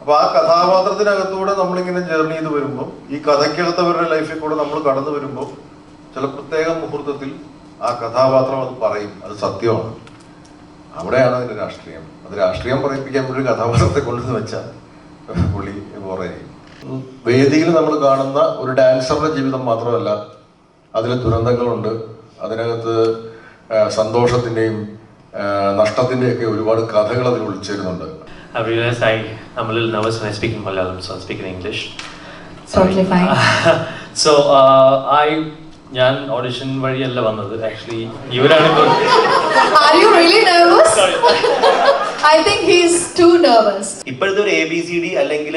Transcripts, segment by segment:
അപ്പൊ ആ കഥാപാത്രത്തിനകത്തൂടെ നമ്മളിങ്ങനെ ജേർണി ചെയ്ത് വരുമ്പോൾ, ഈ കഥയ്ക്കകത്തവരുടെ ലൈഫിൽ കൂടെ നമ്മൾ കടന്നു വരുമ്പോൾ ചില പ്രത്യേക മുഹൂർത്തത്തിൽ ആ കഥാപാത്രം അത് പറയും, അത് സത്യമാണ്. അവിടെയാണ് അതിന്റെ രാഷ്ട്രീയം. അത് രാഷ്ട്രീയം പറയിപ്പിക്കാൻ ഒരു കഥാപാത്രത്തെ കൊണ്ടുവന്ന് വെച്ചാൽ പുള്ളി പറയും. വേദിയിൽ നമ്മൾ കാണുന്ന ഒരു ഡാൻസറുടെ ജീവിതം മാത്രമല്ല, അതിൽ ദുരന്തങ്ങളുണ്ട്, അതിനകത്ത് സന്തോഷത്തിന്റെയും നഷ്ടത്തിന്റെയും ഒക്കെ ഒരുപാട് കഥകൾ അതിൽ ഒളിച്ചേരുന്നുണ്ട്. I realized I'm a little nervous when I speak in Malayalam, so I'll speak in English. Totally fine. So ഞാൻ ഓഡിഷൻ വഴിയല്ല വന്നത്. ആക്ച്വലി ഇവരാണ്. Are you really nervous? Sorry. I think he's too nervous. ഇപ്പോഴത്തെ ഒരു ABCD അല്ലെങ്കിൽ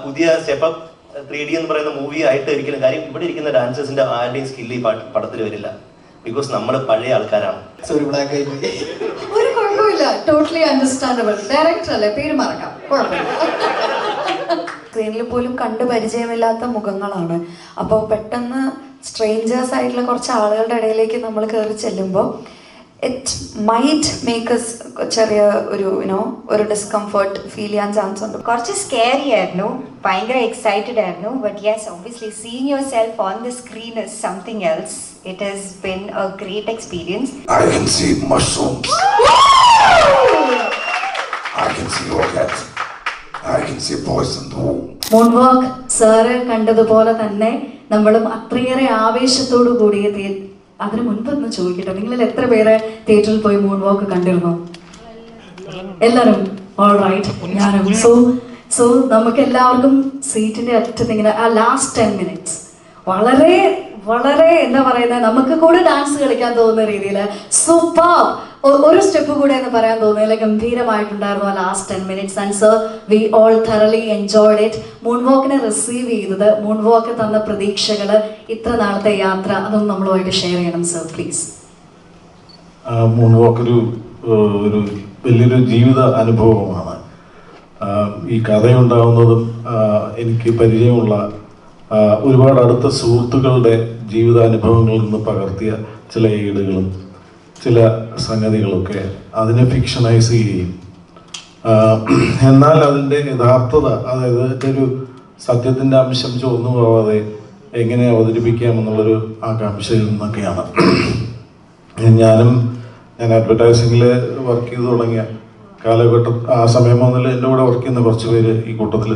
പുതിയ step up 3D എന്ന് പറയുന്ന മൂവി ആയിട്ട് ഒരിക്കലും കാര്യം ഇവിടെ ഇരിക്കുന്ന ഡാൻസേഴ്സിന്റെ ആരുടെയും സ്കില്ല് ഈ പടത്തിൽ വരില്ല. ബിക്കോസ് നമ്മൾ പഴയ ആൾക്കാരാണ്. ഒരു കുഴപ്പമില്ല, ടോട്ടലി അണ്ടർസ്റ്റാൻഡബിൾ. ഡയറക്ടർ അല്ലേ, പേര് മറക്കാം, കുഴപ്പമില്ല. സ്ക്രീനിൽ പോലും കണ്ടു പരിചയമില്ലാത്ത മുഖങ്ങളാണ്. അപ്പോൾ പെട്ടെന്ന് സ്ട്രേഞ്ചേഴ്സ് ആയിട്ടുള്ള കുറച്ച് ആളുകളുടെ ഇടയിലേക്ക് നമ്മൾ കയറി ചെല്ലുമ്പോൾ ഇറ്റ് മൈറ്റ് മേക്ക് us ചെറിയ ഒരു ഡിസ്കംഫർട്ട് ഫീൽ ചെയ്യാൻ ചാൻസ് ഉണ്ട്. കുറച്ച് സ്കേറി ആയിരുന്നു, ഭയങ്കര എക്സൈറ്റഡ് ആയിരുന്നു. But yes, obviously seeing yourself on the screen is something else. It has been A great experience. I can see mushrooms. I can see orchids. I can see boys in the womb. Moonwalk sir കണ്ടതുപോലെ തന്നെ നമ്മളും അത്രയേറെ ആവേശത്തോടു കൂടിയ അതിന് മുൻപൊന്ന് ചോദിക്കട്ടെ, നിങ്ങളിൽ എത്ര പേര് തിയേറ്ററിൽ പോയി മൂൺവാക്ക് കണ്ടിരുന്നു? എല്ലാവരും? ഓൾ റൈറ്റ്, ഞാനും. സോ നമുക്ക് എല്ലാവർക്കും സീറ്റിന്റെ അറ്റത്ത് ഇങ്ങനെ ആ ലാസ്റ്റ് 10 minutes വളരെ വളരെ എന്താ പറയുന്നത്, നമുക്ക് കൂടെ ഡാൻസ് കളിക്കാൻ തോന്നുന്ന രീതിയിൽ സൂപ്പർ ഒരു സ്റ്റെപ്പ് കൂടെ എന്ന് പറയാൻ തോന്നുന്നില്ല, ഗംഭീരമായിട്ടുണ്ടായിരുന്നു ആ last 10 minutes. And sir, we all thoroughly enjoyed it. മൂൺവാക്കിനെ റിസീവ് ചെയ്തത്, മൂൺവാക്ക് തന്ന പ്രതീക്ഷകൾ, ഇത്ര നാളത്തെ യാത്ര, അതൊന്നും നമ്മളുമായിട്ട് ഷെയർ ചെയ്യണം സർ, പ്ലീസ്. മൂൺവാക്ക് ഒരു വലിയൊരു ജീവിത അനുഭവമാണ്. ഈ കഥയുണ്ടാവുന്നതും എനിക്ക് പരിചയമുള്ള ഒരുപാട് അടുത്ത സുഹൃത്തുക്കളുടെ ജീവിതാനുഭവങ്ങളിൽ നിന്ന് പകർത്തിയ ചില ഏടുകളും ചില സംഗതികളൊക്കെ അതിനെ ഫിക്ഷനൈസ് ചെയ്യുകയും എന്നാൽ അതിൻ്റെ യഥാർത്ഥത, അതായത് ഒരു സത്യത്തിൻ്റെ അംശം ചോർന്നു പോവാതെ എങ്ങനെ അവതരിപ്പിക്കാമെന്നുള്ളൊരു ആകാംക്ഷയിൽ നിന്നൊക്കെയാണ്. ഞാൻ അഡ്വർടൈസിങ്ങിൽ വർക്ക് ചെയ്ത് തുടങ്ങിയ കാലഘട്ടം, ആ സമയം മുതൽ എൻ്റെ കൂടെ വർക്ക് ചെയ്യുന്ന കുറച്ച് പേര് ഈ കൂട്ടത്തിൽ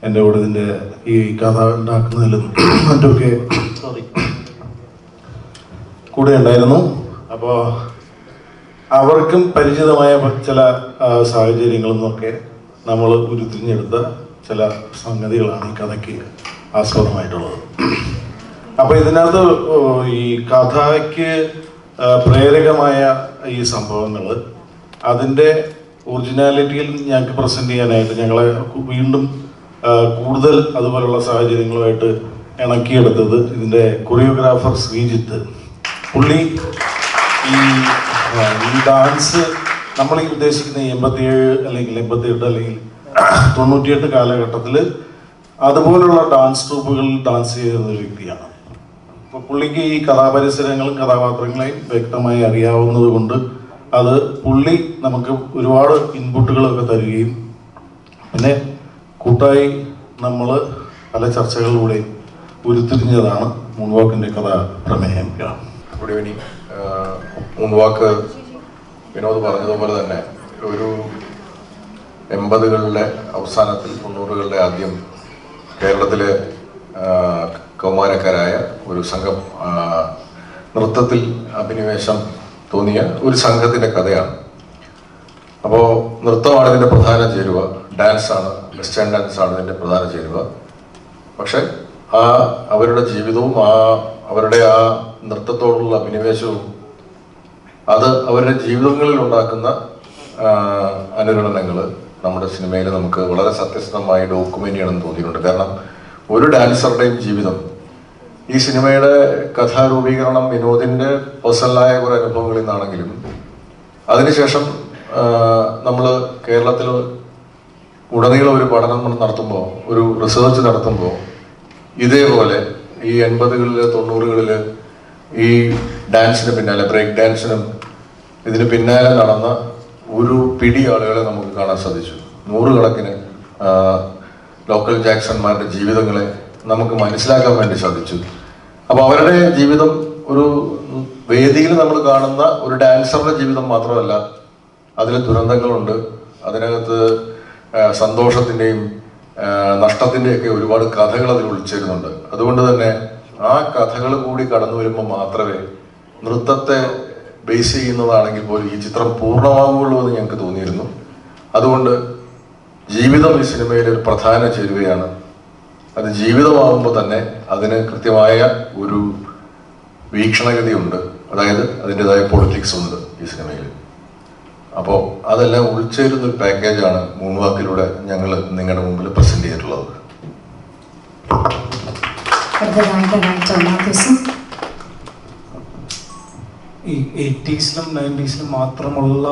എൻ്റെ കൂടെ ഇതിൻ്റെ ഈ കഥ ഉണ്ടാക്കുന്നതിലും മറ്റൊക്കെ കൂടെ ഉണ്ടായിരുന്നു. അപ്പോൾ അവർക്കും പരിചിതമായ ചില സാഹചര്യങ്ങളിൽ നിന്നൊക്കെ നമ്മൾ ഉരുത്തിരിഞ്ഞെടുത്ത ചില സംഗതികളാണ് ഈ കഥയ്ക്ക് ആസ്പദമായിട്ടുള്ളത്. അപ്പോൾ ഇതിനകത്ത് ഈ കഥയ്ക്ക് പ്രേരകമായ ഈ സംഭവങ്ങൾ അതിൻ്റെ ഒറിജിനാലിറ്റിയിൽ ഞങ്ങൾക്ക് പ്രസൻറ്റ് ചെയ്യാനായിട്ട് ഞങ്ങളെ വീണ്ടും കൂടുതൽ അതുപോലുള്ള സാഹചര്യങ്ങളുമായിട്ട് ഇണക്കിയെടുത്തത് ഇതിൻ്റെ കൊറിയോഗ്രാഫർ ശ്രീജിത്ത്. പുള്ളി ഈ ഡാൻസ് നമ്മൾ ഈ ഉദ്ദേശിക്കുന്ന 87 അല്ലെങ്കിൽ 88 അല്ലെങ്കിൽ 98 കാലഘട്ടത്തിൽ അതുപോലുള്ള ഡാൻസ് ട്രൂപ്പുകളിൽ ഡാൻസ് ചെയ്തിരുന്ന ഒരു വ്യക്തിയാണ്. അപ്പോൾ പുള്ളിക്ക് ഈ കഥാപരിസരങ്ങളും കഥാപാത്രങ്ങളെയും വ്യക്തമായി അറിയാവുന്നത് കൊണ്ട് അത് പുള്ളി നമുക്ക് ഒരുപാട് ഇൻപുട്ടുകളൊക്കെ തരികയും പിന്നെ കൂട്ടായി നമ്മൾ പല ചർച്ചകളിലൂടെയും ഉരുത്തിരിഞ്ഞതാണ് മൂൺവാക്കിൻ്റെ കഥാ പ്രമേയം. Good evening. മൂൺവാക്ക് വിനോദ് പറഞ്ഞതുപോലെ തന്നെ ഒരു 80കളുടെ അവസാനത്തിൽ 90കളുടെ ആദ്യം കേരളത്തിലെ കൗമാരക്കാരായ ഒരു സംഘം നൃത്തത്തിൽ അഭിനിവേശം തോന്നിയ ഒരു സംഘത്തിൻ്റെ കഥയാണ്. അപ്പോൾ നൃത്തമാണ് ഇതിൻ്റെ പ്രധാന ചേരുവ, ഡാൻസാണ്, വെസ്റ്റേൺ ഡാൻസാണ് ഇതിൻ്റെ പ്രധാന ചേരുവ. പക്ഷെ അവരുടെ ജീവിതവും അവരുടെ ആ നൃത്തത്തോടുള്ള അഭിനിവേശവും അത് അവരുടെ ജീവിതങ്ങളിൽ ഉണ്ടാക്കുന്ന അനുരണനങ്ങൾ നമ്മുടെ സിനിമയിൽ നമുക്ക് വളരെ സത്യസന്ധമായി ഡോക്യുമെന്റ് ചെയ്യണമെന്ന് തോന്നിയിട്ടുണ്ട്. കാരണം ഒരു ഡാൻസറുടെയും ജീവിതം ഈ സിനിമയുടെ കഥാരൂപീകരണം വിനോദിൻ്റെ പേഴ്സണലായ കുറേ അനുഭവങ്ങളിൽ നിന്നാണെങ്കിലും അതിനുശേഷം നമ്മൾ കേരളത്തിൽ ഉടനീളം ഒരു പഠനം നടത്തുമ്പോൾ, ഒരു റിസർച്ച് നടത്തുമ്പോൾ ഇതേപോലെ ഈ 80കളിൽ 90കളിൽ ഈ ഡാൻസിന് പിന്നാലെ, ബ്രേക്ക് ഡാൻസിനും ഇതിന് പിന്നാലെ നടന്ന ഒരു പിടി ആളുകളെ നമുക്ക് കാണാൻ സാധിച്ചു. 100 കണക്കിന് ലോക്കൽ ജാക്സന്മാരുടെ ജീവിതങ്ങളെ നമുക്ക് മനസ്സിലാക്കാൻ വേണ്ടി സാധിച്ചു. അപ്പോൾ അവരുടെ ജീവിതം ഒരു വേദിയിൽ നമ്മൾ കാണുന്ന ഒരു ഡാൻസറുടെ ജീവിതം മാത്രമല്ല, അതിൽ ദുരന്തങ്ങളുണ്ട്, അതിനകത്ത് സന്തോഷത്തിൻ്റെയും നഷ്ടത്തിൻ്റെയൊക്കെ ഒരുപാട് കഥകൾ അതിൽ ഒളിച്ചിരുന്നുണ്ട്. അതുകൊണ്ട് തന്നെ ആ കഥകൾ കൂടി കടന്നു വരുമ്പോൾ മാത്രമേ നൃത്തത്തെ ബേസ് ചെയ്യുന്നതാണെങ്കിൽ പോലും ഈ ചിത്രം പൂർണ്ണമാകുള്ളൂ എന്ന് ഞങ്ങൾക്ക് തോന്നിയിരുന്നു. അതുകൊണ്ട് ജീവിതം ഈ സിനിമയിലെ ഒരു പ്രധാന ചേരുവയാണ്. അത് ജീവിതമാകുമ്പോൾ തന്നെ അതിന് കൃത്യമായ ഒരു വീക്ഷണഗതിയുണ്ട്, അതായത് അതിൻ്റെതായ പൊളിറ്റിക്സ് ഉണ്ട് ഈ സിനിമയിൽ. അപ്പോൾ അതെല്ലാം ഉൾച്ചേരുന്ന ഒരു പാക്കേജാണ് മൂൺ വാക്കിലൂടെ ഞങ്ങൾ നിങ്ങളുടെ മുമ്പിൽ പ്രസന്റ് ചെയ്തിട്ടുള്ളത്. ഈ 80s-ലും 90s-ലും മാത്രമുള്ള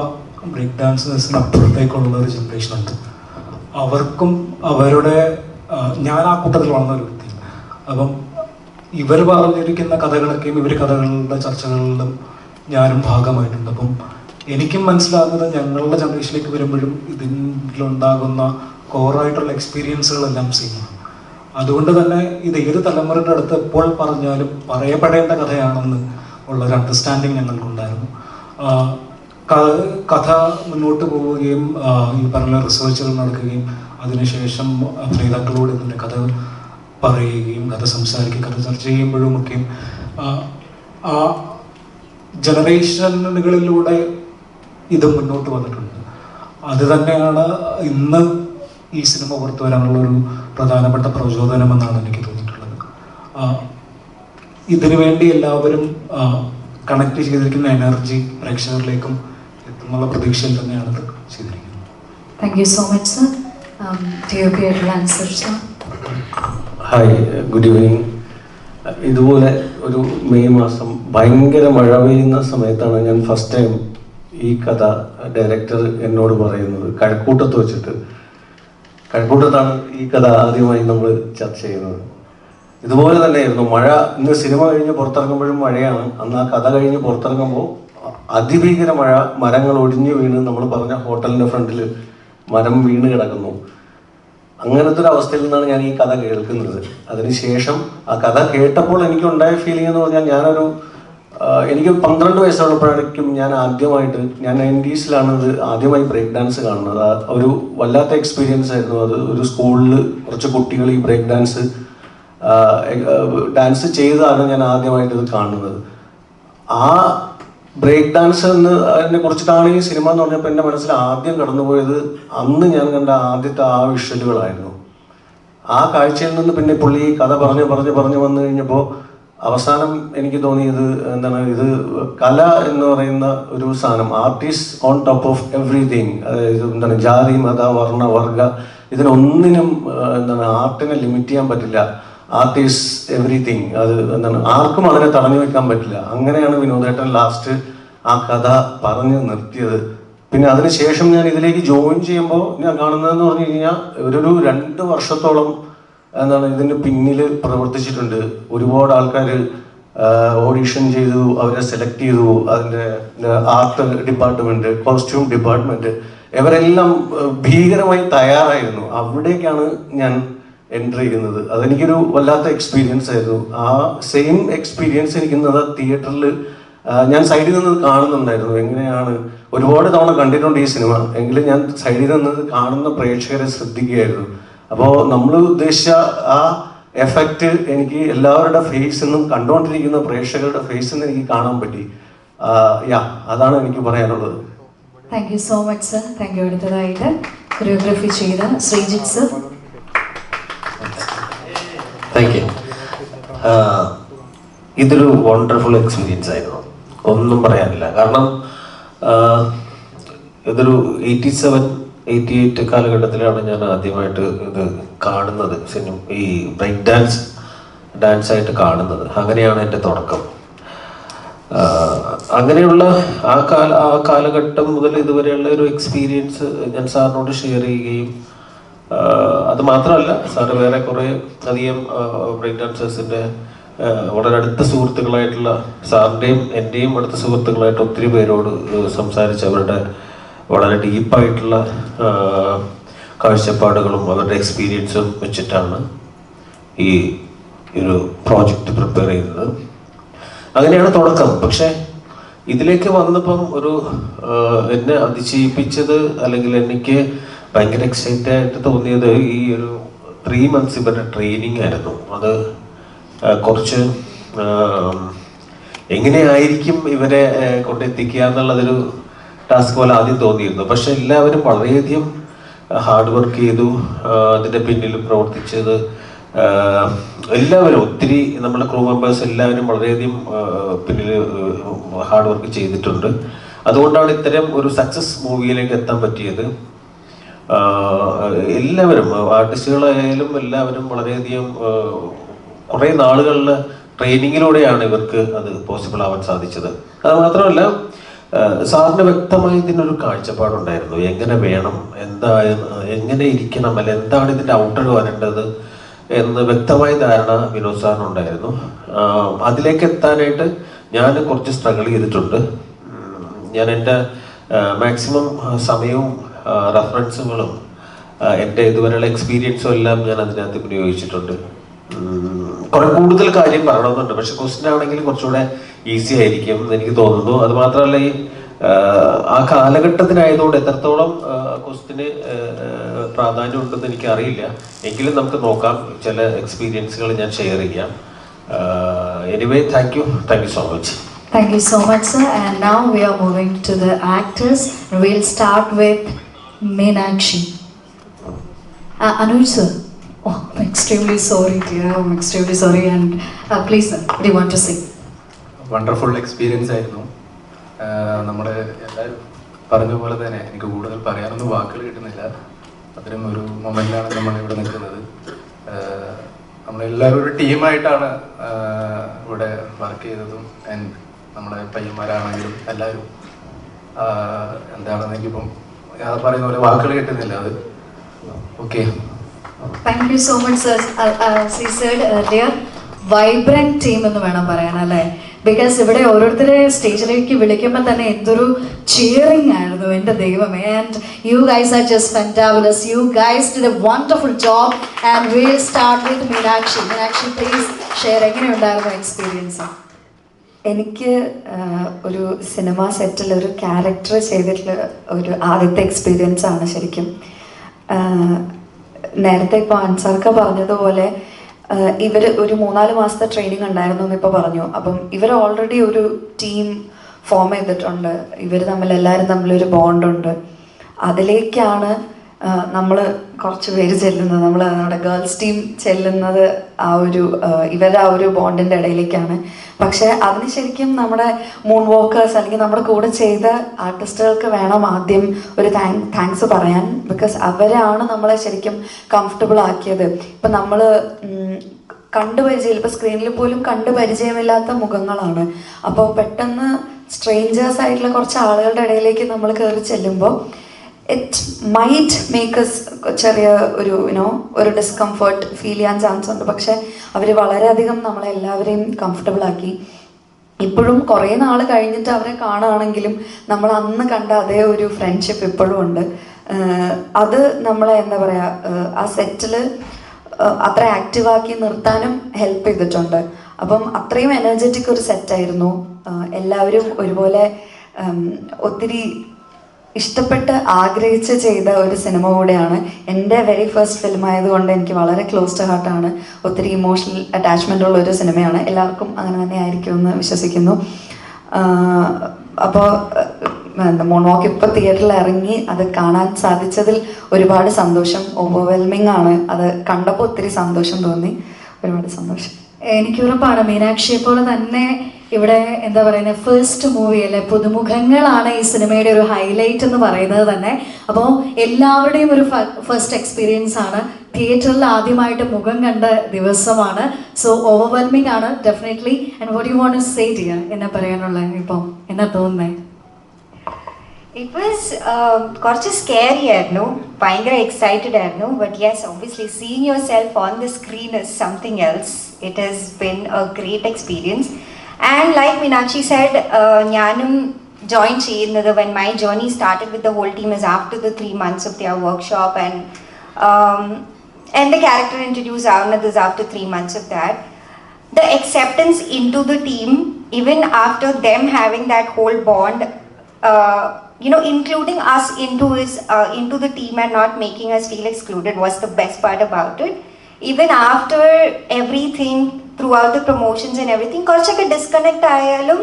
ബ്രേക്ക് ഡാൻസേഴ്സിന് അപ്പുറത്തേക്കുള്ള ഒരു ജനറേഷൻ ഉണ്ട്. അവർക്കും അവരുടെ ഞാൻ ആ കൂട്ടത്തിൽ വളർന്ന ഒരു വ്യക്തിയാണ്. അപ്പം ഇവർ പറഞ്ഞിരിക്കുന്ന കഥകളൊക്കെയും ഇവർ കഥകളുടെ ചർച്ചകളിലും ഞാനും ഭാഗമായിട്ടുണ്ട്. അപ്പം എനിക്കും മനസ്സിലാകുന്നത് ഞങ്ങളുടെ ജനറേഷനിലേക്ക് വരുമ്പോഴും ഇതിലുണ്ടാകുന്ന കോറായിട്ടുള്ള എക്സ്പീരിയൻസുകളെല്ലാം സെയിമാണ്. അതുകൊണ്ട് തന്നെ ഇത് ഏത് തലമുറയുടെ അടുത്ത് എപ്പോൾ പറഞ്ഞാലും പറയപ്പെടേണ്ട കഥയാണെന്ന് ഉള്ളൊരു അണ്ടർസ്റ്റാൻഡിങ് ഞങ്ങൾക്കുണ്ടായിരുന്നു. കഥ മുന്നോട്ട് പോവുകയും ഈ പറഞ്ഞ റിസർച്ചുകൾ നടക്കുകയും അതിനുശേഷം അഭിനേതാക്കളോട് ഇതിൻ്റെ കഥ പറയുകയും കഥ സംസാരിക്കുകയും കഥ ചർച്ച ചെയ്യുമ്പോഴുമൊക്കെയും ആ ജനറേഷനുകളിലൂടെ ഇത് മുന്നോട്ട് വന്നിട്ടുണ്ട്. അത് തന്നെയാണ് ഇന്ന് ഈ സിനിമ പുറത്തു വരാനുള്ള ഒരു പ്രധാനപ്പെട്ട പ്രചോദനമെന്നാണ് എനിക്ക് തോന്നിയിട്ടുള്ളത്. ഇതിനു വേണ്ടി എല്ലാവരും കണക്ട് ചെയ്തിരിക്കുന്ന എനർജി പ്രേക്ഷകരിലേക്കും എത്തുന്നുള്ള പ്രതീക്ഷയിൽ തന്നെയാണ് ഇത് ചെയ്തിരിക്കുന്നത്. Thank you so much sir. Answer sir. Hi, good evening. ഇതുപോലെ ഒരു മെയ് മാസം ഭയങ്കര മഴ പെയ്യുന്ന സമയത്താണ് ഞാൻ ഫസ്റ്റ് ടൈം ഈ കഥ ഡയറക്ടർ എന്നോട് പറയുന്നത്. കഴക്കൂട്ടത്ത് വെച്ചിട്ട്, കഴക്കൂട്ടത്താണ് ഈ കഥ ആദ്യമായി നമ്മൾ ചർച്ച ചെയ്യുന്നത്. ഇതുപോലെ തന്നെയായിരുന്നു മഴ. ഇന്ന് സിനിമ കഴിഞ്ഞ് പുറത്തിറങ്ങുമ്പോഴും മഴയാണ്. അന്ന് ആ കഥ കഴിഞ്ഞ് പുറത്തിറങ്ങുമ്പോൾ അതിഭീകര മഴ, മരങ്ങൾ ഒടിഞ്ഞു വീണ് നമ്മൾ പറഞ്ഞ ഹോട്ടലിൻ്റെ ഫ്രണ്ടിൽ മരം വീണ് കിടക്കുന്നു. അങ്ങനത്തെ ഒരു അവസ്ഥയിൽ നിന്നാണ് ഞാൻ ഈ കഥ കേൾക്കുന്നത്. അതിനുശേഷം ആ കഥ കേട്ടപ്പോൾ എനിക്കുണ്ടായ ഫീലിംഗ് എന്ന് പറഞ്ഞാൽ എനിക്ക് 12 വയസ്സുള്ളപ്പോഴേക്കും ഞാൻ 90s-ലാണ് ഇത് ആദ്യമായി ബ്രേക്ക് ഡാൻസ് കാണുന്നത്. ഒരു വല്ലാത്ത എക്സ്പീരിയൻസ് ആയിരുന്നു അത്. ഒരു സ്കൂളിൽ കുറച്ച് കുട്ടികൾ ഈ ബ്രേക്ക് ഡാൻസ് ചെയ്താണ് ഞാൻ ആദ്യമായിട്ട് ഇത് കാണുന്നത്. ആ ബ്രേക്ക് ഡാൻസ് അതിനെ കുറിച്ചിട്ടാണ് ഈ സിനിമ എന്ന് പറഞ്ഞപ്പോൾ എൻ്റെ മനസ്സിൽ ആദ്യം കടന്നുപോയത് അന്ന് ഞാൻ കണ്ട ആദ്യത്തെ ആ വിഷ്വലുകളായിരുന്നു. ആ കാഴ്ചയിൽ നിന്ന് പിന്നെ പുള്ളി കഥ പറഞ്ഞു വന്നു കഴിഞ്ഞപ്പോൾ അവസാനം എനിക്ക് തോന്നിയത് എന്താണ്, ഇത് കല എന്ന് പറയുന്ന ഒരു സാധനം, artist on top of everything. അതായത് എന്താണ്, ജാതി മത വർണ്ണ വർഗ ഇതിനൊന്നിനും എന്താണ് ആർട്ടിനെ ലിമിറ്റ് ചെയ്യാൻ പറ്റില്ല. Artist everything. അത് എന്താണ്, ആർക്കും അതിനെ തടഞ്ഞു വെക്കാൻ പറ്റില്ല. അങ്ങനെയാണ് വിനോദേട്ടൻ ലാസ്റ്റ് ആ കഥ പറഞ്ഞു നിർത്തിയത്. പിന്നെ അതിനുശേഷം ഞാൻ ഇതിലേക്ക് ജോയിൻ ചെയ്യുമ്പോൾ ഞാൻ കാണുന്നതെന്ന് പറഞ്ഞു കഴിഞ്ഞാൽ ഒരു 2 വർഷത്തോളം എന്താണ് ഇതിന് പിന്നിൽ പ്രവർത്തിച്ചിട്ടുണ്ട്. ഒരുപാട് ആൾക്കാർ ഓഡിഷൻ ചെയ്തു, അവരെ സെലക്ട് ചെയ്തു. അതിൻ്റെ ആർട്ട് ഡിപ്പാർട്ട്മെൻറ്റ്, കോസ്റ്റ്യൂം ഡിപ്പാർട്ട്മെൻറ്റ്, ഇവരെല്ലാം ഭീകരമായി തയ്യാറായിരുന്നു. അവിടേക്കാണ് ഞാൻ എൻ്റർ ചെയ്യുന്നത്. അതെനിക്കൊരു വല്ലാത്ത എക്സ്പീരിയൻസ് ആയിരുന്നു. ആ സെയിം എക്സ്പീരിയൻസ് എനിക്ക് തിയേറ്ററിൽ ഞാൻ സൈഡിൽ നിന്ന് കാണുന്നുണ്ടായിരുന്നു. എങ്ങനെയാണ്, ഒരുപാട് തവണ കണ്ടിട്ടുണ്ട് ഈ സിനിമ, എങ്കിലും ഞാൻ സൈഡിൽ നിന്ന് കാണുന്ന പ്രേക്ഷകരെ ശ്രദ്ധിക്കുകയായിരുന്നു. അപ്പോൾ നമ്മൾ ഉദ്ദേശിച്ച ആ എഫക്റ്റ് എനിക്ക് എല്ലാവരുടെ ഫേസിൽ നിന്നും, കണ്ടുകൊണ്ടിരിക്കുന്ന പ്രേക്ഷകരുടെ ഫേസിൽ നിന്ന് എനിക്ക് കാണാൻ പറ്റി. അതാണ് എനിക്ക് പറയാനുള്ളത്. Thank you so much sir. Thank you. അടുത്തതായിട്ട് കൊറിയോഗ്രാഫി ചെയ്ത ശ്രീജിത്ത് സർ. Thank you. ഇതൊരു വണ്ടർഫുൾ എക്സ്പീരിയൻസ് ആയിരുന്നു, ഒന്നും പറയാനില്ല. കാരണം ഇതൊരു 87-88 കാലഘട്ടത്തിലാണ് ഞാൻ ആദ്യമായിട്ട് ഇത് കാണുന്നത്, ഈ ബ്രേക്ക് ഡാൻസായിട്ട് കാണുന്നത്. അങ്ങനെയാണ് എൻ്റെ തുടക്കം. അങ്ങനെയുള്ള ആ കാലഘട്ടം മുതൽ ഇതുവരെയുള്ള ഒരു എക്സ്പീരിയൻസ് ഞാൻ സാറിനോട് ഷെയർ ചെയ്യുകയും, അത് മാത്രമല്ല സാറ് വേറെ കുറേ അധികം ബ്രേക്ക് ഡാൻസേഴ്സിൻ്റെ വളരെ അടുത്ത സുഹൃത്തുക്കളായിട്ടുള്ള സാറിൻ്റെയും എൻ്റെയും അടുത്ത സുഹൃത്തുക്കളായിട്ട് ഒത്തിരി പേരോട് സംസാരിച്ച് അവരുടെ വളരെ ഡീപ്പായിട്ടുള്ള കാഴ്ചപ്പാടുകളും അവരുടെ എക്സ്പീരിയൻസും വെച്ചിട്ടാണ് ഈ ഒരു പ്രോജക്റ്റ് പ്രിപ്പയർ ചെയ്യുന്നത്. അങ്ങനെയാണ് തുടക്കം. പക്ഷെ ഇതിലേക്ക് വന്നപ്പം ഒരു എന്നെ അതിശയിപ്പിച്ചത്, അല്ലെങ്കിൽ എനിക്ക് ഭയങ്കര എക്സൈറ്റഡ് ആയിട്ട് തോന്നിയത് ഈ ഒരു 3 months ഇവരുടെ ട്രെയിനിങ് ആയിരുന്നു. അത് കുറച്ച് എങ്ങനെയായിരിക്കും ഇവരെ കൊണ്ടെത്തിക്കുക എന്നുള്ളതൊരു ടാസ്ക് പോലെ ആദ്യം തോന്നിയിരുന്നു. പക്ഷെ എല്ലാവരും വളരെയധികം ഹാർഡ് വർക്ക് ചെയ്തു. അതിൻ്റെ പിന്നിൽ പ്രവർത്തിച്ചത് എല്ലാവരും, ഒത്തിരി നമ്മുടെ ക്രൂ മെമ്പേഴ്സ് എല്ലാവരും വളരെയധികം പിന്നിൽ ഹാർഡ് വർക്ക് ചെയ്തിട്ടുണ്ട്. അതുകൊണ്ടാണ് ഇത്തരം ഒരു സക്സസ് മൂവിയിലേക്ക് എത്താൻ പറ്റിയത്. എല്ലാവരും, ആർട്ടിസ്റ്റുകളായാലും എല്ലാവരും വളരെയധികം കുറേ നാളുകളിലെ ട്രെയിനിങ്ങിലൂടെയാണ് ഇവർക്ക് അത് പോസിബിൾ ആവാൻ സാധിച്ചത്. അത് മാത്രമല്ല, സാറിന് വ്യക്തമായി ഇതിനൊരു കാഴ്ചപ്പാടുണ്ടായിരുന്നു. എങ്ങനെ വേണം, എങ്ങനെ ഇരിക്കണം, അല്ല എന്താണ് ഇതിൻ്റെ ഔട്ടർ വരേണ്ടത് എന്ന് വ്യക്തമായ ധാരണ വിനോദ് സാറിനുണ്ടായിരുന്നു. അതിലേക്ക് എത്താനായിട്ട് ഞാൻ കുറച്ച് സ്ട്രഗിൾ ചെയ്തിട്ടുണ്ട്. ഞാൻ എൻ്റെ മാക്സിമം സമയവും റെഫറൻസുകളും എൻ്റെ ഇതുവരെയുള്ള എക്സ്പീരിയൻസും എല്ലാം ഞാൻ അതിനകത്ത് വിനിയോഗിച്ചിട്ടുണ്ട്. കുറെ കൂടുതൽ കാര്യം പറയണമെന്നുണ്ട്, പക്ഷെ ക്വസ്റ്റ്യൻ ആണെങ്കിൽ കുറച്ചുകൂടെ ഈസി ആയിരിക്കും എന്ന് എനിക്ക് തോന്നുന്നു. അത് മാത്രമല്ല, ഈ ആ കാലഘട്ടത്തിനായതുകൊണ്ട് എത്രത്തോളം ക്വസ്റ്റ്യന് പ്രാധാന്യം ഉണ്ടെന്ന് എനിക്ക് അറിയില്ല. എങ്കിലും നമുക്ക് നോക്കാം. ചില എക്സ്പീരിയൻസുകൾ ഞാൻ ഷെയർ ചെയ്യാം. Anyway, thank you so much. Thank you so much, sir. And now we are moving to the actors. We'll start with Meenakshi. Anuj sir. Oh, I'm extremely sorry, dear. I'm extremely sorry. And please, sir, what do you want to say? Wonderful experience ആയിരുന്നു. നമ്മുടെ എല്ലാവരും പറഞ്ഞ പോലെ തന്നെ എനിക്ക് കൂടുതൽ പറയാനൊന്നും വാക്കുകൾ കിട്ടുന്നില്ല. അത്തരം ഒരു മൊമെൻ്റാണ് നമ്മളിവിടെ നിൽക്കുന്നത്. നമ്മളെല്ലാവരും ഒരു ടീമായിട്ടാണ് ഇവിടെ വർക്ക് ചെയ്തതും. നമ്മുടെ പയ്യന്മാരാണെങ്കിലും എല്ലാവരും എന്താണെന്ന് എനിക്കിപ്പം പറയുന്ന പോലെ വാക്കുകൾ കിട്ടുന്നില്ല. അത് okay. Thank you so much, sir. As he said earlier, vibrant team എന്ന് വേണം പറയാൻ, അല്ലേ? ബിക്കോസ് ഇവിടെ ഓരോരുത്തരെ സ്റ്റേജിലേക്ക് വിളിക്കുമ്പോൾ തന്നെ എന്തൊരു ചിയറിംഗ് ആയിരുന്നു, എൻ്റെ ദൈവമേ. And you guys are just fantabulous. You guys did a wonderful job. And will start with Meenakshi. Meenakshi, please share, എങ്ങനെയുണ്ടായിരുന്നു എക്സ്പീരിയൻസ്? എനിക്ക് ഒരു സിനിമ സെറ്റിൽ ഒരു ക്യാരക്ടർ ചെയ്തിട്ടുള്ള ഒരു ആദ്യത്തെ എക്സ്പീരിയൻസ് ആണ് ശരിക്കും. നേരത്തെ ഇപ്പോൾ അൻസാർക്ക പറഞ്ഞതുപോലെ ഇവർ ഒരു 3-4 മാസത്തെ ട്രെയിനിങ് ഉണ്ടായിരുന്നു എന്ന് ഇപ്പോൾ പറഞ്ഞു. അപ്പം ഇവർ ഓൾറെഡി ഒരു ടീം ഫോം ചെയ്തിട്ടുണ്ട്. ഇവർ എല്ലാവരും തമ്മിലൊരു ബോണ്ടുണ്ട്. അതിലേക്കാണ് നമ്മൾ കുറച്ച് പേര് ചെല്ലുന്നത്. നമ്മുടെ ഗേൾസ് ടീം ചെല്ലുന്നത് ഇവരുടെ ആ ഒരു ബോണ്ടിൻ്റെ ഇടയിലേക്കാണ്. പക്ഷെ അതിന് ശരിക്കും നമ്മുടെ മൂൺ വോക്കേഴ്സ് അല്ലെങ്കിൽ നമ്മുടെ കൂടെ ചെയ്ത ആർട്ടിസ്റ്റുകൾക്ക് വേണം ആദ്യം ഒരു താങ്ക്സ് പറയാൻ. ബിക്കോസ് അവരാണ് നമ്മളെ ശരിക്കും കംഫർട്ടബിൾ ആക്കിയത്. ഇപ്പം നമ്മൾ ഇപ്പം സ്ക്രീനിൽ പോലും പരിചയമില്ലാത്ത മുഖങ്ങളാണ്. അപ്പോൾ പെട്ടെന്ന് സ്ട്രേഞ്ചേഴ്സ് ആയിട്ടുള്ള കുറച്ച് ആളുകളുടെ ഇടയിലേക്ക് നമ്മൾ കയറി ചെല്ലുമ്പോൾ ഇറ്റ് മൈറ്റ് മേക്ക് ചെറിയ ഒരു ഡിസ്കംഫർട്ട് ഫീൽ ചെയ്യാൻ ചാൻസ് ഉണ്ട്. പക്ഷെ അവർ വളരെയധികം നമ്മളെല്ലാവരെയും കംഫർട്ടബിൾ ആക്കി. ഇപ്പോഴും കുറേ നാൾ കഴിഞ്ഞിട്ട് അവരെ കാണുകയാണെങ്കിലും നമ്മൾ അന്ന് കണ്ട അതേ ഒരു ഫ്രണ്ട്ഷിപ്പ് ഇപ്പോഴും ഉണ്ട്. അത് നമ്മളെ എന്താ പറയുക, ആ സെറ്റിൽ അത്ര ആക്റ്റീവാക്കി നിർത്താനും ഹെൽപ്പ് ചെയ്തിട്ടുണ്ട്. അപ്പം അത്രയും എനർജറ്റിക് ഒരു സെറ്റായിരുന്നു. എല്ലാവരും ഒരുപോലെ ഒത്തിരി ഇഷ്ടപ്പെട്ട് ആഗ്രഹിച്ച് ചെയ്ത ഒരു സിനിമ കൂടെയാണ്. എൻ്റെ വെരി ഫസ്റ്റ് ഫിലിം ആയതുകൊണ്ട് എനിക്ക് വളരെ ക്ലോസ് ടു ഹാർട്ടാണ്. ഒത്തിരി ഇമോഷണൽ അറ്റാച്ച്മെൻ്റ് ഉള്ള ഒരു സിനിമയാണ്. എല്ലാവർക്കും അങ്ങനെ തന്നെ ആയിരിക്കുമെന്ന് വിശ്വസിക്കുന്നു. അപ്പോൾ മൂൺ വാക്ക് ഇപ്പോൾ തിയേറ്ററിൽ ഇറങ്ങി അത് കാണാൻ സാധിച്ചതിൽ ഒരുപാട് സന്തോഷം. ഓവർവെൽമിംഗ് ആണ്. അത് കണ്ടപ്പോൾ ഒത്തിരി സന്തോഷം തോന്നി. ഒരുപാട് സന്തോഷം. എനിക്ക് ഉറപ്പാണ് മീനാക്ഷിയെ പോലെ തന്നെ ഇവിടെ എന്താ പറയുന്നത്, ഫസ്റ്റ് മൂവി അല്ലെ, പുതുമുഖങ്ങളാണ് ഈ സിനിമയുടെ ഒരു ഹൈലൈറ്റ് എന്ന് പറയുന്നത് തന്നെ. അപ്പോൾ എല്ലാവരുടെയും ഒരു ഫസ്റ്റ് എക്സ്പീരിയൻസ് ആണ്. തിയേറ്ററിൽ ആദ്യമായിട്ട് മുഖം കണ്ട ദിവസമാണ്. സോ ഓവർവെൽമിംഗ് ആണ് definitely. And what you want to say dear, എന്നാ പറയാനുള്ളത്, ഇപ്പം എന്നാ തോന്നുന്നത്? It was കുറച്ച് സ്കേറി ആയിരുന്നു, ഭയങ്കര എക്സൈറ്റഡ് ആയിരുന്നു. But yes, obviously seeing yourself on the screen is something else. It has been a great experience. And like Meenakshi said, ഞാനും ജോയിൻ ചെയ്യുന്നത് when my journey started with the whole team is after the 3 months of their workshop and And the character introduced Arnath is after 3 months of that. The acceptance into the team, even after them having that whole bond, including us into the team and not making us feel excluded was the best part about it. Even after everything, throughout the promotions and everything, korchakku disconnect ayalum,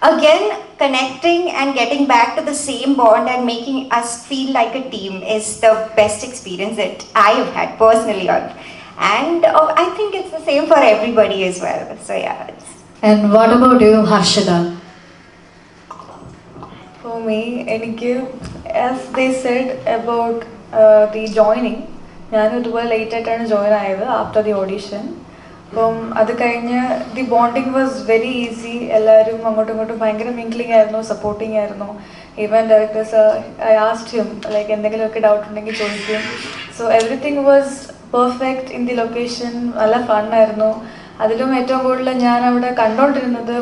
again connecting and getting back to the same bond and making us feel like a team is the best experience that I have had personally. And I think it's the same for everybody as well. So yeah. And what about you, Harshada? For me, as they said about the joining, ഞാൻ ഇതുപോലെ late ആയിട്ടാണ് join ആയത് after the audition. അപ്പം അത് കഴിഞ്ഞ് the bonding was very easy. എല്ലാവരും അങ്ങോട്ടും ഇങ്ങോട്ടും ഭയങ്കര മിംഗ്ലിംഗ് ആയിരുന്നു, സപ്പോർട്ടിങ് ആയിരുന്നു. Even directors I asked him like എന്തെങ്കിലുമൊക്കെ ഡൗട്ട് ഉണ്ടെങ്കിൽ ചോദിക്കും. So everything was perfect in the location. നല്ല ഫണ്ണായിരുന്നു. അതിലും ഏറ്റവും കൂടുതൽ ഞാൻ അവിടെ കണ്ടുകൊണ്ടിരുന്നത്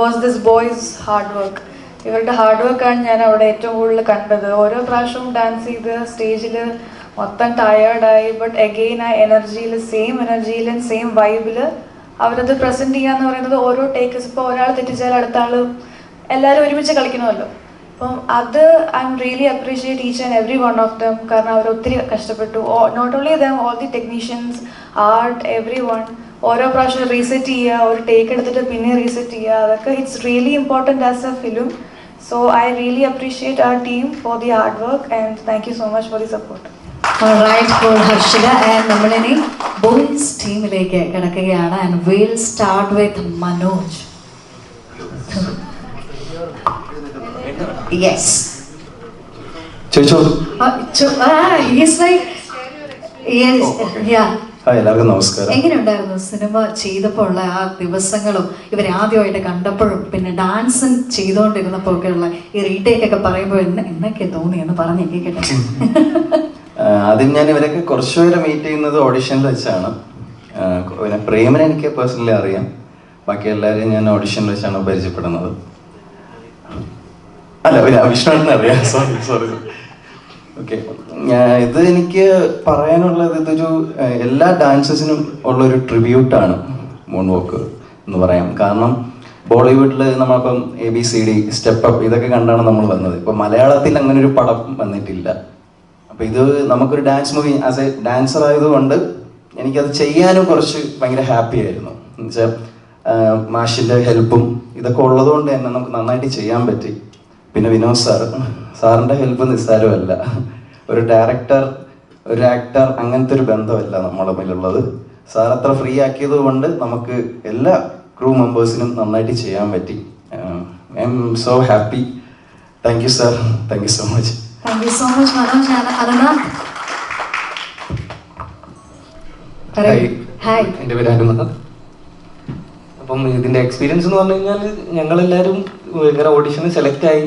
was this boys hard work. ഇവരുടെ ഹാർഡ് വർക്കാണ് ഞാൻ അവിടെ ഏറ്റവും കൂടുതൽ കണ്ടത്. ഓരോ പ്രാവശ്യവും ഡാൻസ് ചെയ്ത് സ്റ്റേജിൽ മൊത്തം ടയേർഡായി, ബട്ട് അഗെയിൻ ആ എനർജിയിൽ സെയിം വൈബിൽ അവരത് പ്രസൻറ്റ് ചെയ്യാന്ന് പറയുന്നത് ഓരോ ടേക്ക്സ്. ഇപ്പോൾ ഒരാൾ തെറ്റിച്ചാൽ അടുത്ത ആൾ എല്ലാവരും ഒരുമിച്ച് കളിക്കണമല്ലോ. അപ്പം അത് I am really appreciate each and every one of them. കാരണം അവർ ഒത്തിരി കഷ്ടപ്പെട്ടു. Not only them, all the technicians, art, every one. ഓരോ പ്രാവശ്യം റീസെറ്റ് ചെയ്യുക, ഒരു ടേക്ക് എടുത്തിട്ട് പിന്നെ റീസെറ്റ് ചെയ്യുക, അതൊക്കെ it's really important as a film. So I really appreciate our team for the hard work and thank you so much for the support. Alright, for Harshada, and നമ്മളിനി boys ടീമിലേക്ക് കിടക്കുകയാണ്. And we'll start with Manoj. Yes. ചോദിച്ചോ. He's like, yes, yeah. എല്ലാവർക്കും നമസ്കാരം. എങ്ങനെയുണ്ടായിരുന്നു cinema ചെയ്തപ്പോൾ ഉള്ള ആ ദിവസങ്ങളും ഇവരെ ആദ്യമായിട്ട് കണ്ടപ്പോഴും പിന്നെ ഡാൻസ് ചെയ്തുകൊണ്ടിരുന്നപ്പോൾ ഒക്കെ ഉള്ള ഈ റീടേക്ക് ഒക്കെ പറയുമ്പോൾ എന്നൊക്കെ തോന്നിയെന്ന് പറഞ്ഞ് കേൾക്കട്ടെ. ആദ്യം ഞാൻ ഇവരൊക്കെ കുറച്ചുപേരെ മീറ്റ് ചെയ്യുന്നത് ഓഡിഷനിൽ വെച്ചാണ്. പിന്നെ പ്രേമനെ എനിക്ക് പേഴ്സണലി അറിയാം. ബാക്കി എല്ലാവരെയും ഞാൻ ഓഡിഷനിൽ വെച്ചാണ് പരിചയപ്പെടുന്നത്. അല്ല, വിഷ്ണുവിനെ അറിയാം. സോറി. ഓക്കെ, ഇത് എനിക്ക് പറയാനുള്ളത് ഇതൊരു എല്ലാ ഡാൻസേഴ്സിനും ഉള്ളൊരു ട്രിബ്യൂട്ടാണ് മൂൺ വോക്ക് എന്ന് പറയാം. കാരണം ബോളിവുഡിൽ നമ്മളിപ്പം ABCD, സ്റ്റെപ്പ് അപ്പ് ഇതൊക്കെ കണ്ടാണ് നമ്മൾ വന്നത്. ഇപ്പം മലയാളത്തിൽ അങ്ങനെ ഒരു പടം വന്നിട്ടില്ല. അപ്പം ഇത് നമുക്കൊരു dance movie as A dancer ആയതുകൊണ്ട് എനിക്കത് ചെയ്യാനും കുറച്ച് ഭയങ്കര ഹാപ്പി ആയിരുന്നു. എന്നുവെച്ചാൽ മാഷിൻ്റെ ഹെൽപ്പും ഇതൊക്കെ ഉള്ളതുകൊണ്ട് തന്നെ നമുക്ക് നന്നായിട്ട് ചെയ്യാൻ പറ്റി. പിന്നെ വിനോദ് സാറിൻ്റെ ഹെൽപ്പ് നിസ്സാരമല്ല. ഒരു ഡയറക്ടർ, ഒരു ആക്ടർ അങ്ങനത്തെ ഒരു ബന്ധമല്ല നമ്മുടെ തമ്മിലുള്ളത്. സാർ അത്ര ഫ്രീ ആക്കിയത് കൊണ്ട് നമുക്ക് എല്ലാ ക്രൂ മെമ്പേഴ്സിനും നന്നായിട്ട് ചെയ്യാൻ പറ്റി. I M so happy. Thank you sir. Thank you so much. Thank you so much, Manoj. Arnath. Hi. എൻ്റെ പേര് അരുണ. അപ്പം ഇതിൻ്റെ എക്സ്പീരിയൻസ് എന്ന് പറഞ്ഞു കഴിഞ്ഞാൽ ഞങ്ങളെല്ലാവരും ഇങ്ങനെ ഓഡിഷന് സെലക്ട് ആയി.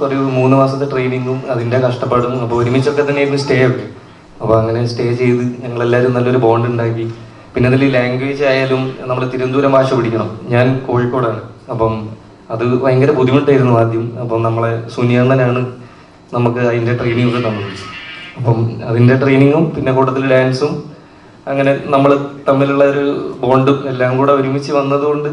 ഒരു 3 മാസത്തെ ട്രെയിനിങ്ങും അതിൻ്റെ കഷ്ടപ്പാടും. അപ്പോൾ ഒരുമിച്ചൊക്കെ തന്നെയായിരുന്നു സ്റ്റേ ഒക്കെ. അപ്പോൾ അങ്ങനെ സ്റ്റേ ചെയ്ത് ഞങ്ങളെല്ലാവരും നല്ലൊരു ബോണ്ട് ഉണ്ടാക്കി. പിന്നെ അതിൽ ലാംഗ്വേജ് ആയാലും നമ്മൾ തിരുവനന്തപുരം ഭാഷ പഠിക്കണം. ഞാൻ കോഴിക്കോടാണ്. അപ്പം അത് ഭയങ്കര ബുദ്ധിമുട്ടായിരുന്നു ആദ്യം. അപ്പം നമ്മളെ സുനിയണ്ണനാണ് നമുക്ക് അതിൻ്റെ ട്രെയിനിങ് ഒക്കെ തന്നത്. അപ്പം അതിൻ്റെ ട്രെയിനിങ്ങും പിന്നെ കൂട്ടത്തിൽ ഡാൻസും അങ്ങനെ നമ്മൾ തമ്മിലുള്ള ഒരു ബോണ്ടും എല്ലാം കൂടെ ഒരുമിച്ച് വന്നതുകൊണ്ട്